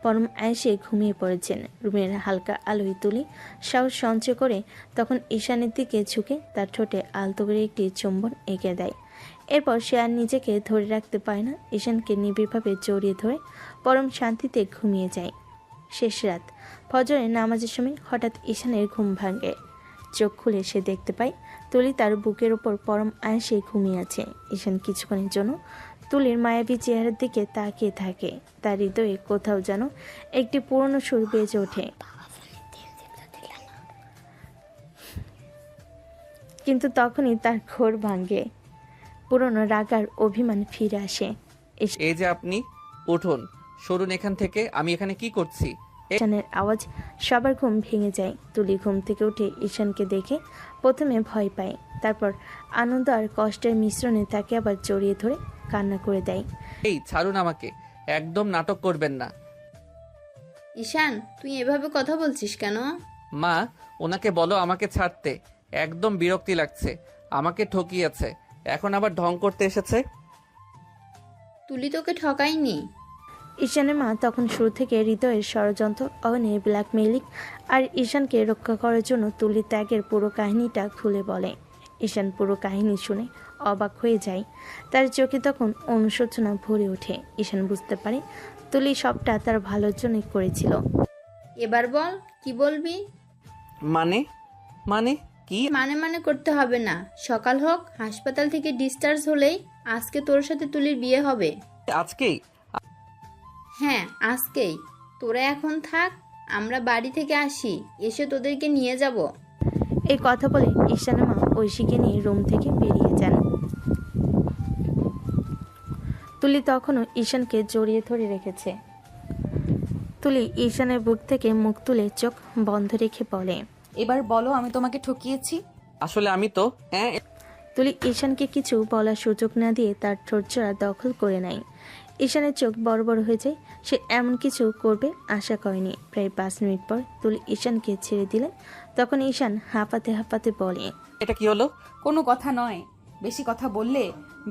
পরম আয়েসে ঘুমিয়ে পড়েছেন। রুমের হালকা আলোয় তুলি সাহস সঞ্চয় করে তখন ঈশানের দিকে ঝুঁকে তার ঠোঁটে আলতো করে একটি চুম্বন এঁকে দেয়। এরপর সে আর নিজেকে ধরে রাখতে পারে না, ঈশানকে নিবিড়ভাবে জড়িয়ে ধরে পরম শান্তিতে ঘুমিয়ে যায়। শেষ রাত, ফজরের নামাজের সময় হঠাৎ ঈশানের ঘুম ভাঙে। চোখ খুলে সে দেখতে পায় তুলি তার বুকের ওপর পরম আয়েসে ঘুমিয়ে আছে। ঈশান কিছুক্ষণের জন্য তুলির মায়াবী চেহারার দিকে তাকিয়ে থাকে। তার হৃদয়ে কোথাও যেন একটি পুরনো সুর বেজে ওঠে, কিন্তু তখনই তার ঘোর ভাঙে, পুরনো রাগ আর অভিমান ফিরে আসে। এই যে আপনি, উঠুন, সরুন এখান থেকে, আমি এখানে কি করছি? ঈশানের আওয়াজ সবার ঘুম ভেঙে যায়। তুলি ঘুম থেকে উঠে ঈশানকে দেখে প্রথমে ভয় পায়, তারপর আনন্দ আর কষ্টের মিশ্রণে তাকে আবার জড়িয়ে ধরে কান্না করে দেয়। এই ছাড়ুন আমাকে, একদম নাটক করবেন না। ঈশান, তুই এভাবে কথা বলছিস কেন? মা, ওনাকে বলো আমাকে ছাড়তে, একদম বিরক্তি লাগছে, আমাকে ঠকিয়েছে, এখন আবার ঢং করতে এসেছে। তুলি তোকে ঠকাইনি। ঈশানের মা তখন শুরু থেকে হৃদয়ের ষড়যন্ত্র, অনির ব্ল্যাকমেইলিং আর ঈশানকে রক্ষা করার জন্য তুলির ত্যাগের পুরো কাহিনীটা খুলে বলে। ঈশান পুরো কাহিনী শুনে অবাক হয়ে যায়, তার চোখে তখন অনুশোচনা ভরে ওঠে। ঈশান বুঝতে পারে তুলি সবটা তার ভালোর জন্যই করেছিল। এবার বল, কি বলবি? মানে মানে কি? মানে করতে হবে না, সকাল হোক, হাসপাতাল থেকে ডিসচার্জ হলেই আজকে তোর সাথে তুলির বিয়ে হবে। আজকেই? হ্যাঁ, আজকেই। তোরা এখন থাক, আমরা বাড়ি থেকে আসি, এসে তোদেরকে নিয়ে যাব। এই কথা বলে ঈশানের মা ঐশীকে নিয়ে রুম থেকে বেরিয়ে যান। তুলি তখনও ঈশানকে জড়িয়ে ধরে রেখেছে। তুলি ঈশানের বুক থেকে মুখ তুলে চোখ বন্ধ রেখে বলে, এবার বলো আমি তোমাকে ঠকিয়েছি। আসলে আমি তো তুলি ঈশানকে কিছু বলার সুযোগ না দিয়ে তার ঠোঁটজোড়া দখল করে নেয়। ঈশানের চোখ বড় বড় হয়ে যায়, সে এমন কিছু করবে আশা করেনি। প্রায় 5 মিনিট পর তুলি ঈশানকে ছেড়ে দিলে তখন ঈশান হাঁপাতে হাঁপাতে বলে, এটা কি হলো? কোনো কথা নয়, বেশি কথা বললে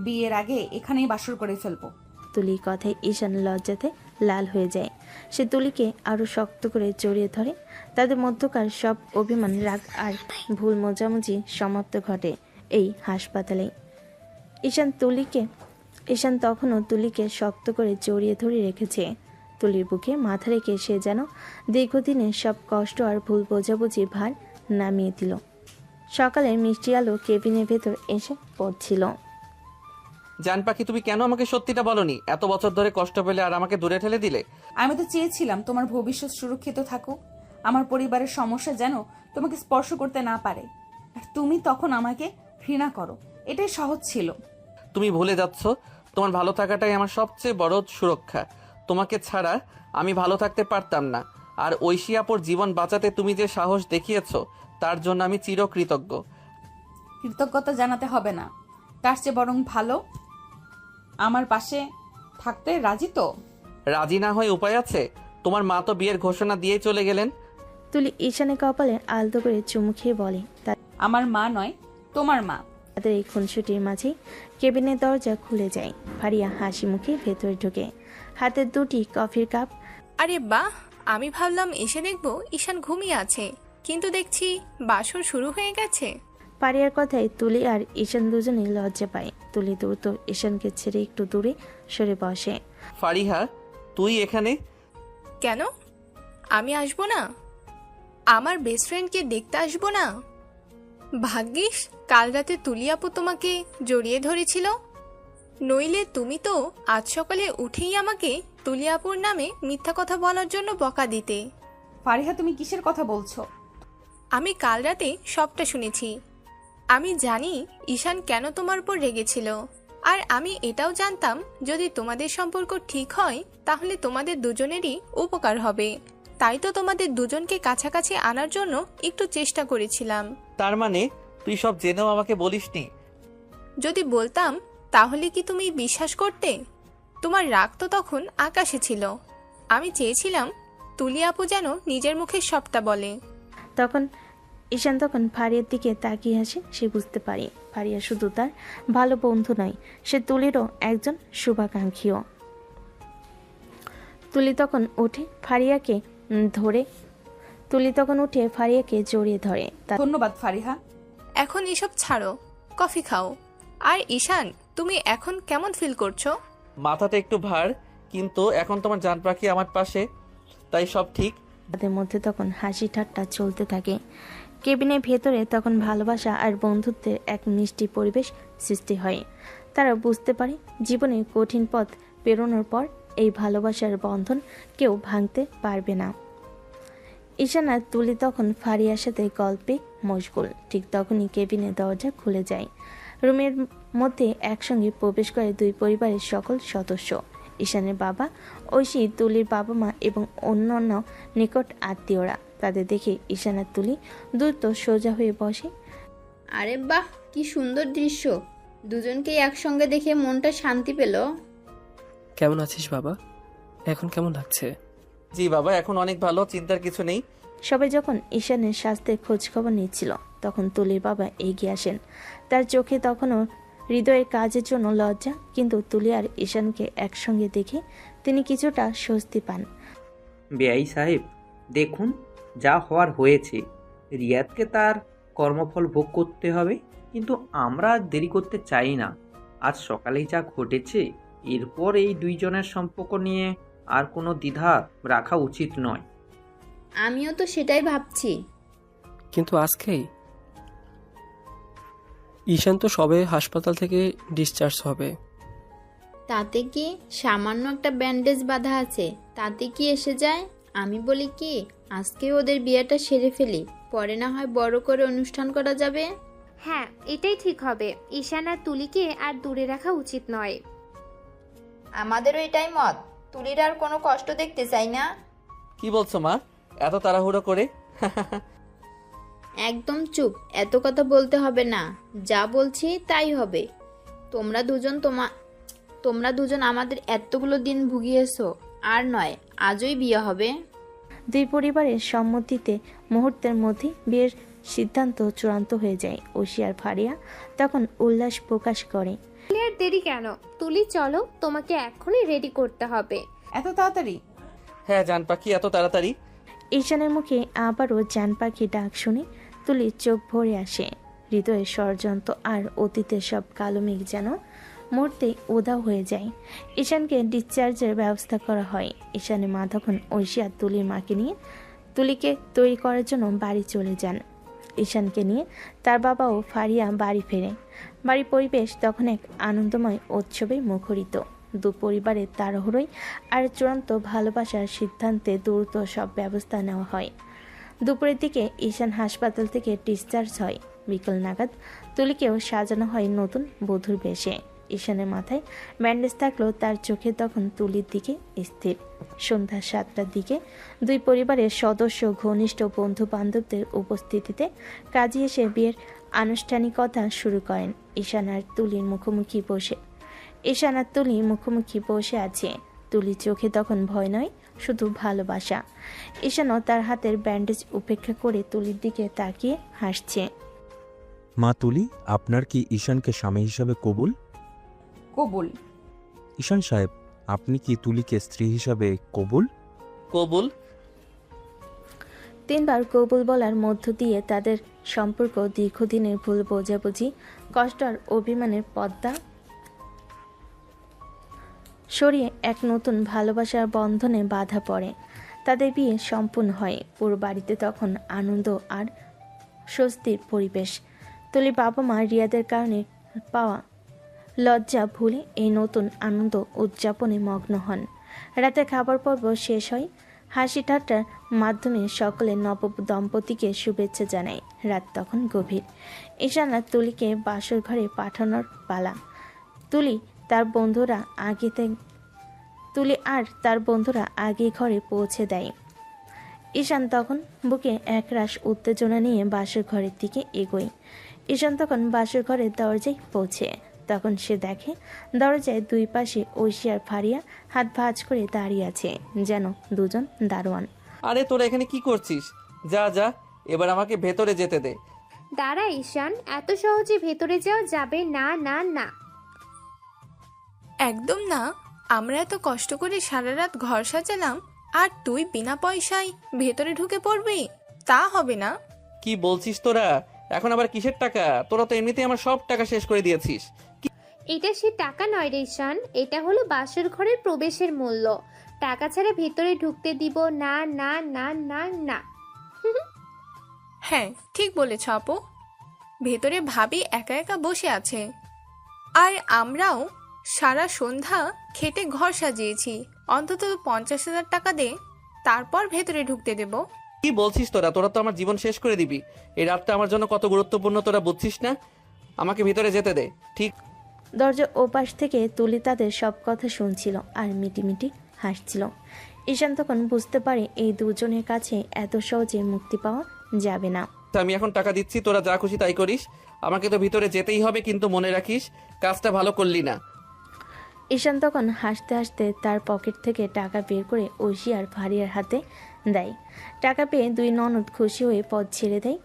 বিয়ের আগে এখানেই বাসর করে ফেলবো। তুলির কথায় ঈশান লজ্জাতে লাল হয়ে যায়। সে তুলিকে আরো শক্ত করে জড়িয়ে ধরে। তাদের মধ্যকার সব অভিমান, রাগ আর ভুল মোজামুজি সমাপ্ত ঘটে এই হাসপাতালে। ঈশান তখনও তুলিকে শক্ত করে জড়িয়ে ধরে রেখেছে। তুলির বুকে মাথা রেখে সে যেন দীর্ঘদিনের সব কষ্ট আর ভুল বোঝাবুঝি ভার নামিয়ে দিল। সকালের মিষ্টি আলো কেবিনের ভেতর এসে পড়ছিল। জান পাখি, তুমি কেন আমাকে সত্যিটা বলনি? এত বছর ধরে কষ্ট পেলে আর আমাকে দূরে ঠেলে দিলে। আমি তো চেয়েছিলাম তোমার ভবিষ্যৎ সুরক্ষিত থাকুক, আমার পরিবারের সমস্যা যেন তোমাকে স্পর্শ করতে না পারে। আর তুমি তখন আমাকে ঘৃণা করো, এটাই সহজ ছিল। তুমি ভুলে যাচ্ছ, তোমার ভালো থাকাটাই আমার সবচেয়ে বড় সুরক্ষা। তোমাকে ছাড়া আমি ভালো থাকতে পারতাম না। আর ঐশী আপুর জীবন বাঁচাতে তুমি যে সাহস দেখিয়েছ, তার জন্য আমি চিরকৃতজ্ঞ। কৃতজ্ঞতা জানাতে হবে না, তার চেয়ে বরং ভালো আমার পাশে থাকতে রাজি তো? রাজি না হয়ে উপায় আছে? তোমার মা তো বিয়ের ঘোষণা দিয়ে চলে গেলেন। তুলি ঈশানের কপালে আলতো করে চুমু খেয়ে বলে, আমার মা নয়, তোমার মা। তাদের এই খুনসুটির মাঝে কেবিনের দরজা খুলে যায়। ফারিয়া হাসি মুখে ভেতরে ঢুকে, হাতে 2টি কফির কাপ। আরে বাহ, আমি ভাবলাম এসে দেখবো ঈশান ঘুমিয়ে আছে, কিন্তু দেখছি বাসর শুরু হয়ে গেছে। ফারিয়ার কথায় তুলি আর ঈশান দুজনেই লজ্জা পায়। তুলি দ্রুত ঈশানকে ছেড়ে একটু দূরে সরে বসে। ফারিহা, তুই এখানে কেন? আমি আসবো না? আমার বেস্ট ফ্রেন্ডকে দেখতে আসবো না? ভাগ্যিস কাল রাতে তুলি আপু তোমাকে জড়িয়ে ধরেছিল, নইলে তুমি তো আজ সকালে উঠেই আমাকে তুলি আপুর নামে মিথ্যা কথা বলার জন্য বকা দিতে। ফারিহা, তুমি কিসের কথা বলছো? আমি কাল রাতে সবটা শুনেছি। আমি জানি ঈশান কেন তোমার উপর রেগেছিল, আর আমি এটাও জানতাম যদি তোমাদের সম্পর্ক ঠিক হয় তাহলে তোমাদের দুজনেরই উপকার হবে। তাই তো তোমাদের দুজনকে কাছাকাছি আনার জন্য একটু চেষ্টা করেছিলাম। তার মানে তুই সব জেনেও আমাকে বলিসনি? যদি বলতাম তাহলে কি তুমি বিশ্বাস করতে? তোমার রাগ তো তখন আকাশে ছিল। আমি চেয়েছিলাম তুলি আপু যেন নিজের মুখে সবটা বলে। তখন ঈশান ফারিয়ার দিকে তাকিয়ে আসে। সে বুঝতে পারে ফারিয়া শুধু তার ভালো বন্ধু নয়, সে তুলিরও একজন শুভাকাঙ্ক্ষীও। তুলি তখন উঠে ফারিয়াকে জড়িয়ে ধরে। ধন্যবাদ ফারিহা। এখন এসব ছাড়ো, কফি খাও। আর ঈশান, তুমি এখন কেমন ফিল করছো? মাথাটা একটু ভার, কিন্তু এখন তোমার জান পাখি আমার পাশে, তাই সব ঠিক। তাদের মধ্যে তখন হাসি ঠাট্টা চলতে থাকে। কেবিনের ভেতরে তখন ভালোবাসা আর বন্ধুত্বের এক মিষ্টি পরিবেশ সৃষ্টি হয়। তারা বুঝতে পারে জীবনে কঠিন পথ পেরোনোর পর এই ভালোবাসার বন্ধন কেউ ভাঙতে পারবে না। ঈশান আর তুলি তখন ফারিয়ার সাথে গল্পে মশগুল। ঠিক তখনই কেবিনের দরজা খুলে যায়। রুমের মধ্যে একসঙ্গে প্রবেশ করে দুই পরিবারের সকল সদস্য। ঈশানের বাবা, ঐশী, তুলির বাবা মা এবং অন্যান্য নিকট আত্মীয়রা। তাদের দেখে ঈশান আর তুলি দ্রুত সোজা হয়ে বসে। আরে বাহ, কি সুন্দর দৃশ্য! দুজনকেই একসঙ্গে দেখে মনটা শান্তি পেল। কেমন আছিস বাবা? এখন কেমন লাগছে? জি বাবা, এখন অনেক ভালো, চিন্তার কিছু নেই। সবাই যখন ঈশানের স্বাস্থ্যের খোঁজ খবর নিচ্ছিল তখন তুলির বাবা এগিয়ে আসেন। তার চোখে তখনও হৃদয়ের কাজের জন্য লজ্জা, কিন্তু তুলি আর ঈশানকে একসঙ্গে দেখে তিনি কিছুটা স্বস্তি পান। বেআই সাহেব, দেখুন যা হওয়ার হয়েছে। রিয়াদকে তার কর্মফল ভোগ করতে হবে, কিন্তু আমরা আর দেরি করতে চাই না। আজ সকালেই যা ঘটেছে, এরপর এই দুইজনের সম্পর্ক নিয়ে আর কোনো দ্বিধা রাখা উচিত নয়। আমিও তো সেটাই ভাবছি। কিন্তু আজকেই ঈশান তো সবে হাসপাতাল থেকে ডিসচার্জ হবে। তাতে কি? সামান্য একটা ব্যান্ডেজ বাঁধা আছে, তাতে কি এসে যায়? আমি বলি কি, আজকে ওদের বিয়েটা সেরে ফেলি, পরে না হয় বড় করে অনুষ্ঠান করা যাবে। হ্যাঁ, এটাই ঠিক হবে। ঈশান আর তুলিকে আর দূরে রাখা উচিত নয়। আমাদেরও এটাই মত। তুলির আর কোনো কষ্ট দেখতে চাই না। কি বলছো মা, এত তাড়াহুড়ো করে? একদম চুপ, এত কথা বলতে হবে না। যা বলছি তাই হবে। তোমরা দুজন আমাদের এতগুলো দিন ভুগিয়েছো, আর নয় আজই বিয়ে হবে। দুই পরিবারের সম্মতিতে মুহূর্তের মধ্যে বিয়ের সিদ্ধান্ত চূড়ান্ত হয়ে যায়। ঐশী আর ফারিয়া তখন উল্লাস প্রকাশ করে। আর দেরি কেন? তুলি, চলো, তোমাকে এখনই রেডি করতে হবে। এত তাড়াতাড়ি? হ্যাঁ জান পাখি, এত তাড়াতাড়ি? ঈশানের মুখে আবারও জান পাখি ডাক শুনে তুলির চোখ ভরে আসে। হৃদয়ের ষড়যন্ত্র আর অতীতের সব কালো মেঘ যেন মুহূর্তে উধাও হয়ে যায়। ঈশানকে ডিসচার্জের ব্যবস্থা করা হয়। ঈশানের মা তখন ঐশী আর তুলির মাকে নিয়ে তুলিকে তৈরি করার জন্য বাড়ি চলে যান। ঈশানকে নিয়ে তার বাবা ও ফারিয়া বাড়ি ফেরে। বাড়ির পরিবেশ তখন এক আনন্দময় উৎসবে মুখরিত। দু পরিবারের তাড়াহুড়োয় আর চূড়ান্ত ভালোবাসার সিদ্ধান্তে দ্রুত সব ব্যবস্থা নেওয়া হয়। দুপুরের দিকে ঈশান হাসপাতাল থেকে ডিসচার্জ হয়। বিকেল নাগাদ তুলিকেও সাজানো হয় নতুন বধূর বেশে। ঈশানের মাথায় ব্যান্ডেজ থাকলেও তার চোখে তখন তুলির দিকে স্থির। সন্ধ্যা 7টার দিকে দুই পরিবারের সদস্য, ঘনিষ্ঠ বন্ধু বান্ধবদের উপস্থিতিতে কাজী এসে বিয়ের আনুষ্ঠানিকতা শুরু করেন। ঈশান আর তুলি মুখোমুখি বসে আছে। তুলির চোখে তখন ভয় নয়, শুধু ভালোবাসা। ঈশানও তার হাতের ব্যান্ডেজ উপেক্ষা করে তুলির দিকে তাকিয়ে হাসছে। মা তুলি, আপনার কি ঈশানকে স্বামী হিসাবে কবুল? কবুল। ঈশান সাহেব, আপনি কি তুলিকে স্ত্রী হিসাবে কবুল? কবুল। 3 বার কবুল বলার মধ্য দিয়ে তাদের সম্পর্ক দীর্ঘদিনের ভুল বোঝাবুঝি, কষ্ট আর অভিমানের পর্দা সরিয়ে এক নতুন ভালোবাসার বন্ধনে বাধা পড়ে। তাদের বিয়ে সম্পূর্ণ হয়। পুরো বাড়িতে তখন আনন্দ আর স্বস্তির পরিবেশ। তুলি বাবা মা রিয়াদের কারণে পাওয়া লজ্জা ভুলে এই নতুন আনন্দ উদযাপনে মগ্ন হন। রাতের খাবার পর্ব শেষ হয়। হাসি ঠাট্টার মাধ্যমে সকলে নব দম্পতিকে শুভেচ্ছা জানায়। রাত তখন গভীর। ঈশান আর তুলিকে বাসর ঘরে পাঠানোর পালা। তুলি আর তার বন্ধুরা আগে ঘরে পৌঁছে দেয়। ঈশান তখন বুকে একরাশ উত্তেজনা নিয়ে বাসর ঘরের দিকে এগোয়। ঈশান তখন বাসর ঘরের দরজায় পৌঁছে। তখন সে দেখে দরজায় দুই পাশে ঐশী আর ফারিয়া হাত ভাঁজ করে দাঁড়িয়ে আছে, যেন দুজন দারোয়ান। আরে তোরা এখানে কি করছিস? যা যা, এবার আমাকে ভেতরে যেতে দে। দাঁড়া ঈশান, এত সহজে ভেতরে যাওয়া যাবে না। না না, একদম না। আমরা এত কষ্ট করে সারা রাত ঘর সাজালাম, আর তুই বিনা পয়সায় ভেতরে ঢুকে পড়বি? তা হবে না। কি বলছিস তোরা? এখন আবার কিসের টাকা? তোরা তো এমনিতেই আমার সব টাকা শেষ করে দিয়েছিস। এটা সে টাকা নয় রে ঈশান, এটা হলো বাসর ঘরের প্রবেশের মূল্য। টাকা ছাড়া ভেতরে ঢুকতে দিব না। না না না না। হ্যাঁ, ঠিক বলেছ আপু। ভেতরে ভাবি একা একা বসে আছে, আর আমরাও সারা সন্ধ্যা খেটে ঘর সাজিয়েছি। অন্তত 50,000 টাকা দে, তারপর ভেতরে ঢুকতে দেব। কি বলছিস তোরা? তোরা তো আমার জীবন শেষ করে দিবি। এই রাতটা আমার জন্য কত গুরুত্বপূর্ণ তোরা বুঝছিস না? আমাকে ভিতরে যেতে দে। ঠিক। দরজার ওপাশ থেকে তুলি তাদের সব কথা শুনছিল আর মিটিমিটি হাসছিল। ঈশান তখন বুঝতে পারে এই দুজনের কাছে এত সহজে মুক্তি পাওয়া যাবে না। আমি এখন টাকা দিচ্ছি, তোরা যা খুশি তাই করিস। আমাকে তো ভিতরে যেতেই হবে, কিন্তু মনে রাখিস কাজটা ভালো করলি না। ঈশান তখন হাসতে হাসতে তার পকেট থেকে টাকা বের করে ঐশী আর ফারিয়ার হাতে দেয়। টাকা পেয়ে দুই ননদ খুশি হয়ে পথ ছেড়ে দেয়।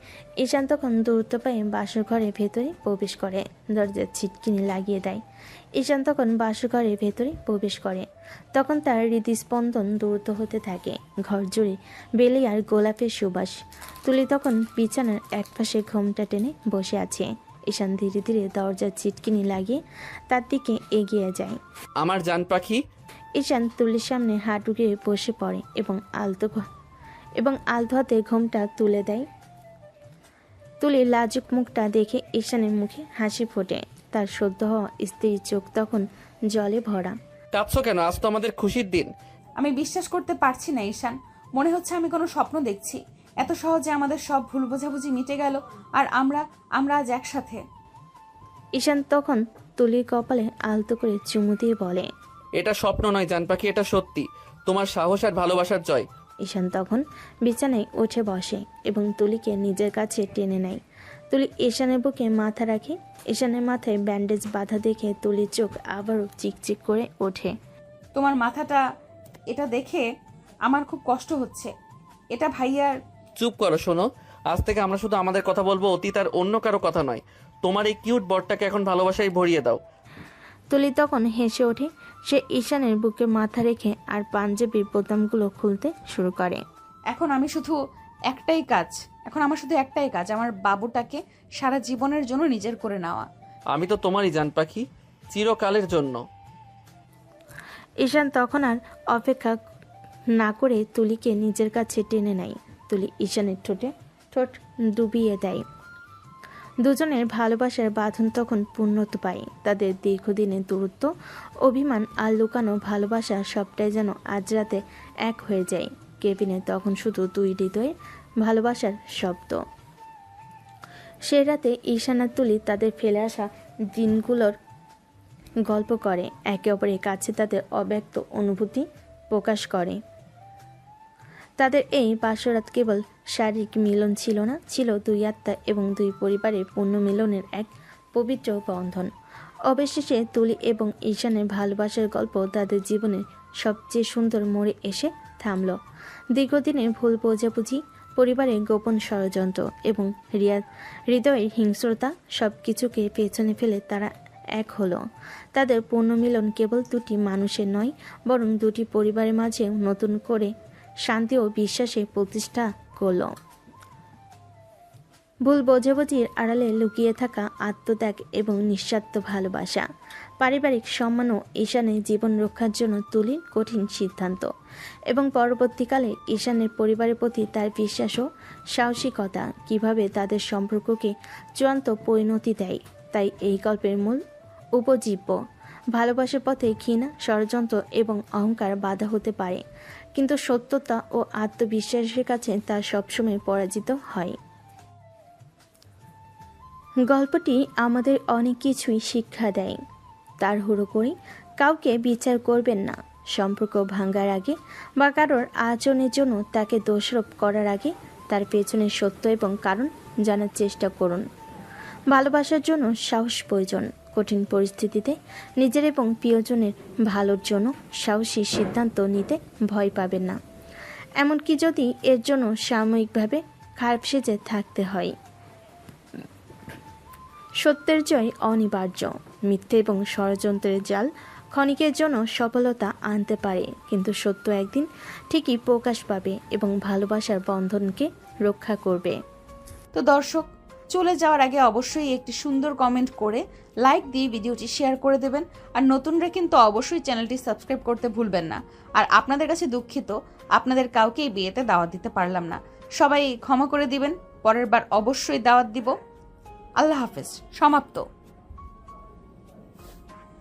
ঈশান তখন দূরত্ব পায়ে বাসর ঘরের ভেতরে প্রবেশ করে, দরজার ছিটকিনি লাগিয়ে দেয়। ঈশান তখন বাসর ঘরের ভেতরে প্রবেশ করে। তখন তার হৃদস্পন্দন দ্রুত হতে থাকে। ঘর জুড়ে বেলি আর গোলাপের সুবাস। তুলি তখন বিছানার একপাশে ঘোমটা টেনে বসে আছে। ঈশান ধীরে ধীরে দরজার ছিটকিনি লাগিয়ে তার দিকে এগিয়ে যায়। আমার জান পাখি। ঈশান তুলির সামনে হাঁটু গেড়ে বসে পড়ে এবং আলতো হাতে ঘোমটা তুলে দেয়। তুলির লাজুক মুখটা দেখে ঈশানের মুখে হাসি ফোটে। তার সদ্য হওয়া স্ত্রীর চোখ তখন জলে ভরা। কাঁদছো কেন? আজ তো আমাদের খুশির দিন। আমি বিশ্বাস করতে পারছি না ঈশান, মনে হচ্ছে আমি কোনো স্বপ্ন দেখছি। এত সহজে আমাদের সব ভুল বোঝাবুঝি মিটে গেল, আর আমরা আজ একসাথে। ঈশান তখন তুলির কপালে আলতো করে চুমু দিয়ে বলে, এটা স্বপ্ন নয় জান পাখি, এটা সত্যি। তোমার সাহস আর ভালোবাসার জয়। ঈশান তখন বিছানায় উঠে বসে এবং তুলিকে নিজের কাছে টেনে নেয়। তুলি ঈশানের বুকে মাথা রাখে। ঈশানের মাথায় ব্যান্ডেজ বাঁধা দেখে তুলির চোখ আবারও চিকচিক করে ওঠে। তোমার মাথাটা, এটা দেখে আমার খুব কষ্ট হচ্ছে। এটা ভাইয়ার। চুপ করো, শোনো। আজ থেকে আমরা শুধু আমাদের কথা বলবো, অতীত আর অন্য কারো কথা নয়। তোমার এই কিউট বরটাকে এখন ভালোবাসায় ভরিয়ে দাও। তুলি তখন হেসে ওঠে। সে ঈশানের বুকে মাথা রেখে আর পাঞ্জাবির বোতামগুলো খুলতে শুরু করে। এখন আমার শুধু একটাই কাজ, আমার বাবুটাকে সারা জীবনের জন্য নিজের করে নেওয়া। আমি তো তোমারই জান পাখি, চিরকালের জন্য। ঈশান তখন আর অপেক্ষা না করে তুলিকে নিজের কাছে টেনে নেয়। তুলি ঈশানের ঠোঁট ডুবিয়ে দেয়। দুজনের ভালোবাসার বাঁধন তখন পূর্ণতা পায়। তাদের দীর্ঘদিনের দূরত্ব, অভিমান আর লুকানো ভালোবাসা সবটাই যেন আজ রাতে এক হয়ে যায়। কেবিনে তখন শুধু দুই হৃদয়ে ভালোবাসার শব্দ। সে রাতে ঈশান আর তুলি তাদের ফেলে আসা দিনগুলোর গল্প করে, একে অপরের কাছে তাদের অব্যক্ত অনুভূতি প্রকাশ করে। তাদের এই বাসরাত কেবল শারীরিক মিলন ছিল না, ছিল দুই আত্মা এবং দুই পরিবারের পূর্ণ মিলনের এক পবিত্র বন্ধন। অবশেষে তুলি এবং ঈশানের ভালোবাসার গল্প তাদের জীবনের সবচেয়ে সুন্দর মোড়ে এসে থামল। দীর্ঘদিনের ভুল বোঝাবুঝি, পরিবারের গোপন ষড়যন্ত্র এবং হৃদয়ের হিংস্রতা সব কিছুকে পেছনে ফেলে তারা এক হলো। তাদের পূর্ণ মিলন কেবল দুটি মানুষের নয়, বরং দুটি পরিবারের মাঝে নতুন করে শান্তি ও বিশ্বাসে প্রতিষ্ঠা করল। ভুল বোঝাবুঝির আড়ালে লুকিয়ে থাকা আত্মত্যাগ এবং নিঃস্বার্থ ভালোবাসা, পারিবারিক সম্মান ও ঈশানের জীবন রক্ষার জন্য তুলির কঠিন সিদ্ধান্ত এবং পরবর্তীকালে ঈশানের পরিবারের প্রতি তার বিশ্বাস ও সাহসিকতা কিভাবে তাদের সম্পর্ককে চূড়ান্ত পরিণতি দেয়, তাই এই গল্পের মূল উপজীব্য। ভালোবাসার পথে ঘৃণা, ষড়যন্ত্র এবং অহংকার বাধা হতে পারে, কিন্তু সত্যতা ও আত্মবিশ্বাসের কাছে তা সবসময় পরাজিত হয়। গল্পটি আমাদের অনেক কিছুই শিক্ষা দেয়। তাড়াহুড়ো করে কাউকে বিচার করবেন না। সম্পর্ক ভাঙার আগে বা কারোর আচরণের জন্য তাকে দোষারোপ করার আগে তার পেছনের সত্য এবং কারণ জানার চেষ্টা করুন। ভালোবাসার জন্য সাহস প্রয়োজন। কঠিন পরিস্থিতিতে নিজের এবং প্রিয়জনের ভালোর জন্য সাহসী সিদ্ধান্ত নিতে ভয় পাবেন না, এমনকি যদি এর জন্য সাময়িকভাবে খারাপ সেজে থাকতে হয়। সত্যের জয় অনিবার্য। মিথ্যে এবং ষড়যন্ত্রের জাল ক্ষণিকের জন্য সফলতা আনতে পারে, কিন্তু সত্য একদিন ঠিকই প্রকাশ পাবে এবং ভালোবাসার বন্ধনকে রক্ষা করবে। তো দর্শক, চলে যাওয়ার আগে অবশ্যই একটি সুন্দর কমেন্ট করে লাইক দিয়ে ভিডিওটি শেয়ার করে দেবেন। আর নতুনরা কিন্তু অবশ্যই চ্যানেলটি সাবস্ক্রাইব করতে ভুলবেন না। আর আপনাদের কাছে দুঃখিত, আপনাদের কাউকেই বিয়েতে দাওয়াত দিতে পারলাম না, সবাই ক্ষমা করে দিবেন। পরের বার অবশ্যই দাওয়াত দিব। আল্লাহ হাফেজ। সমাপ্ত।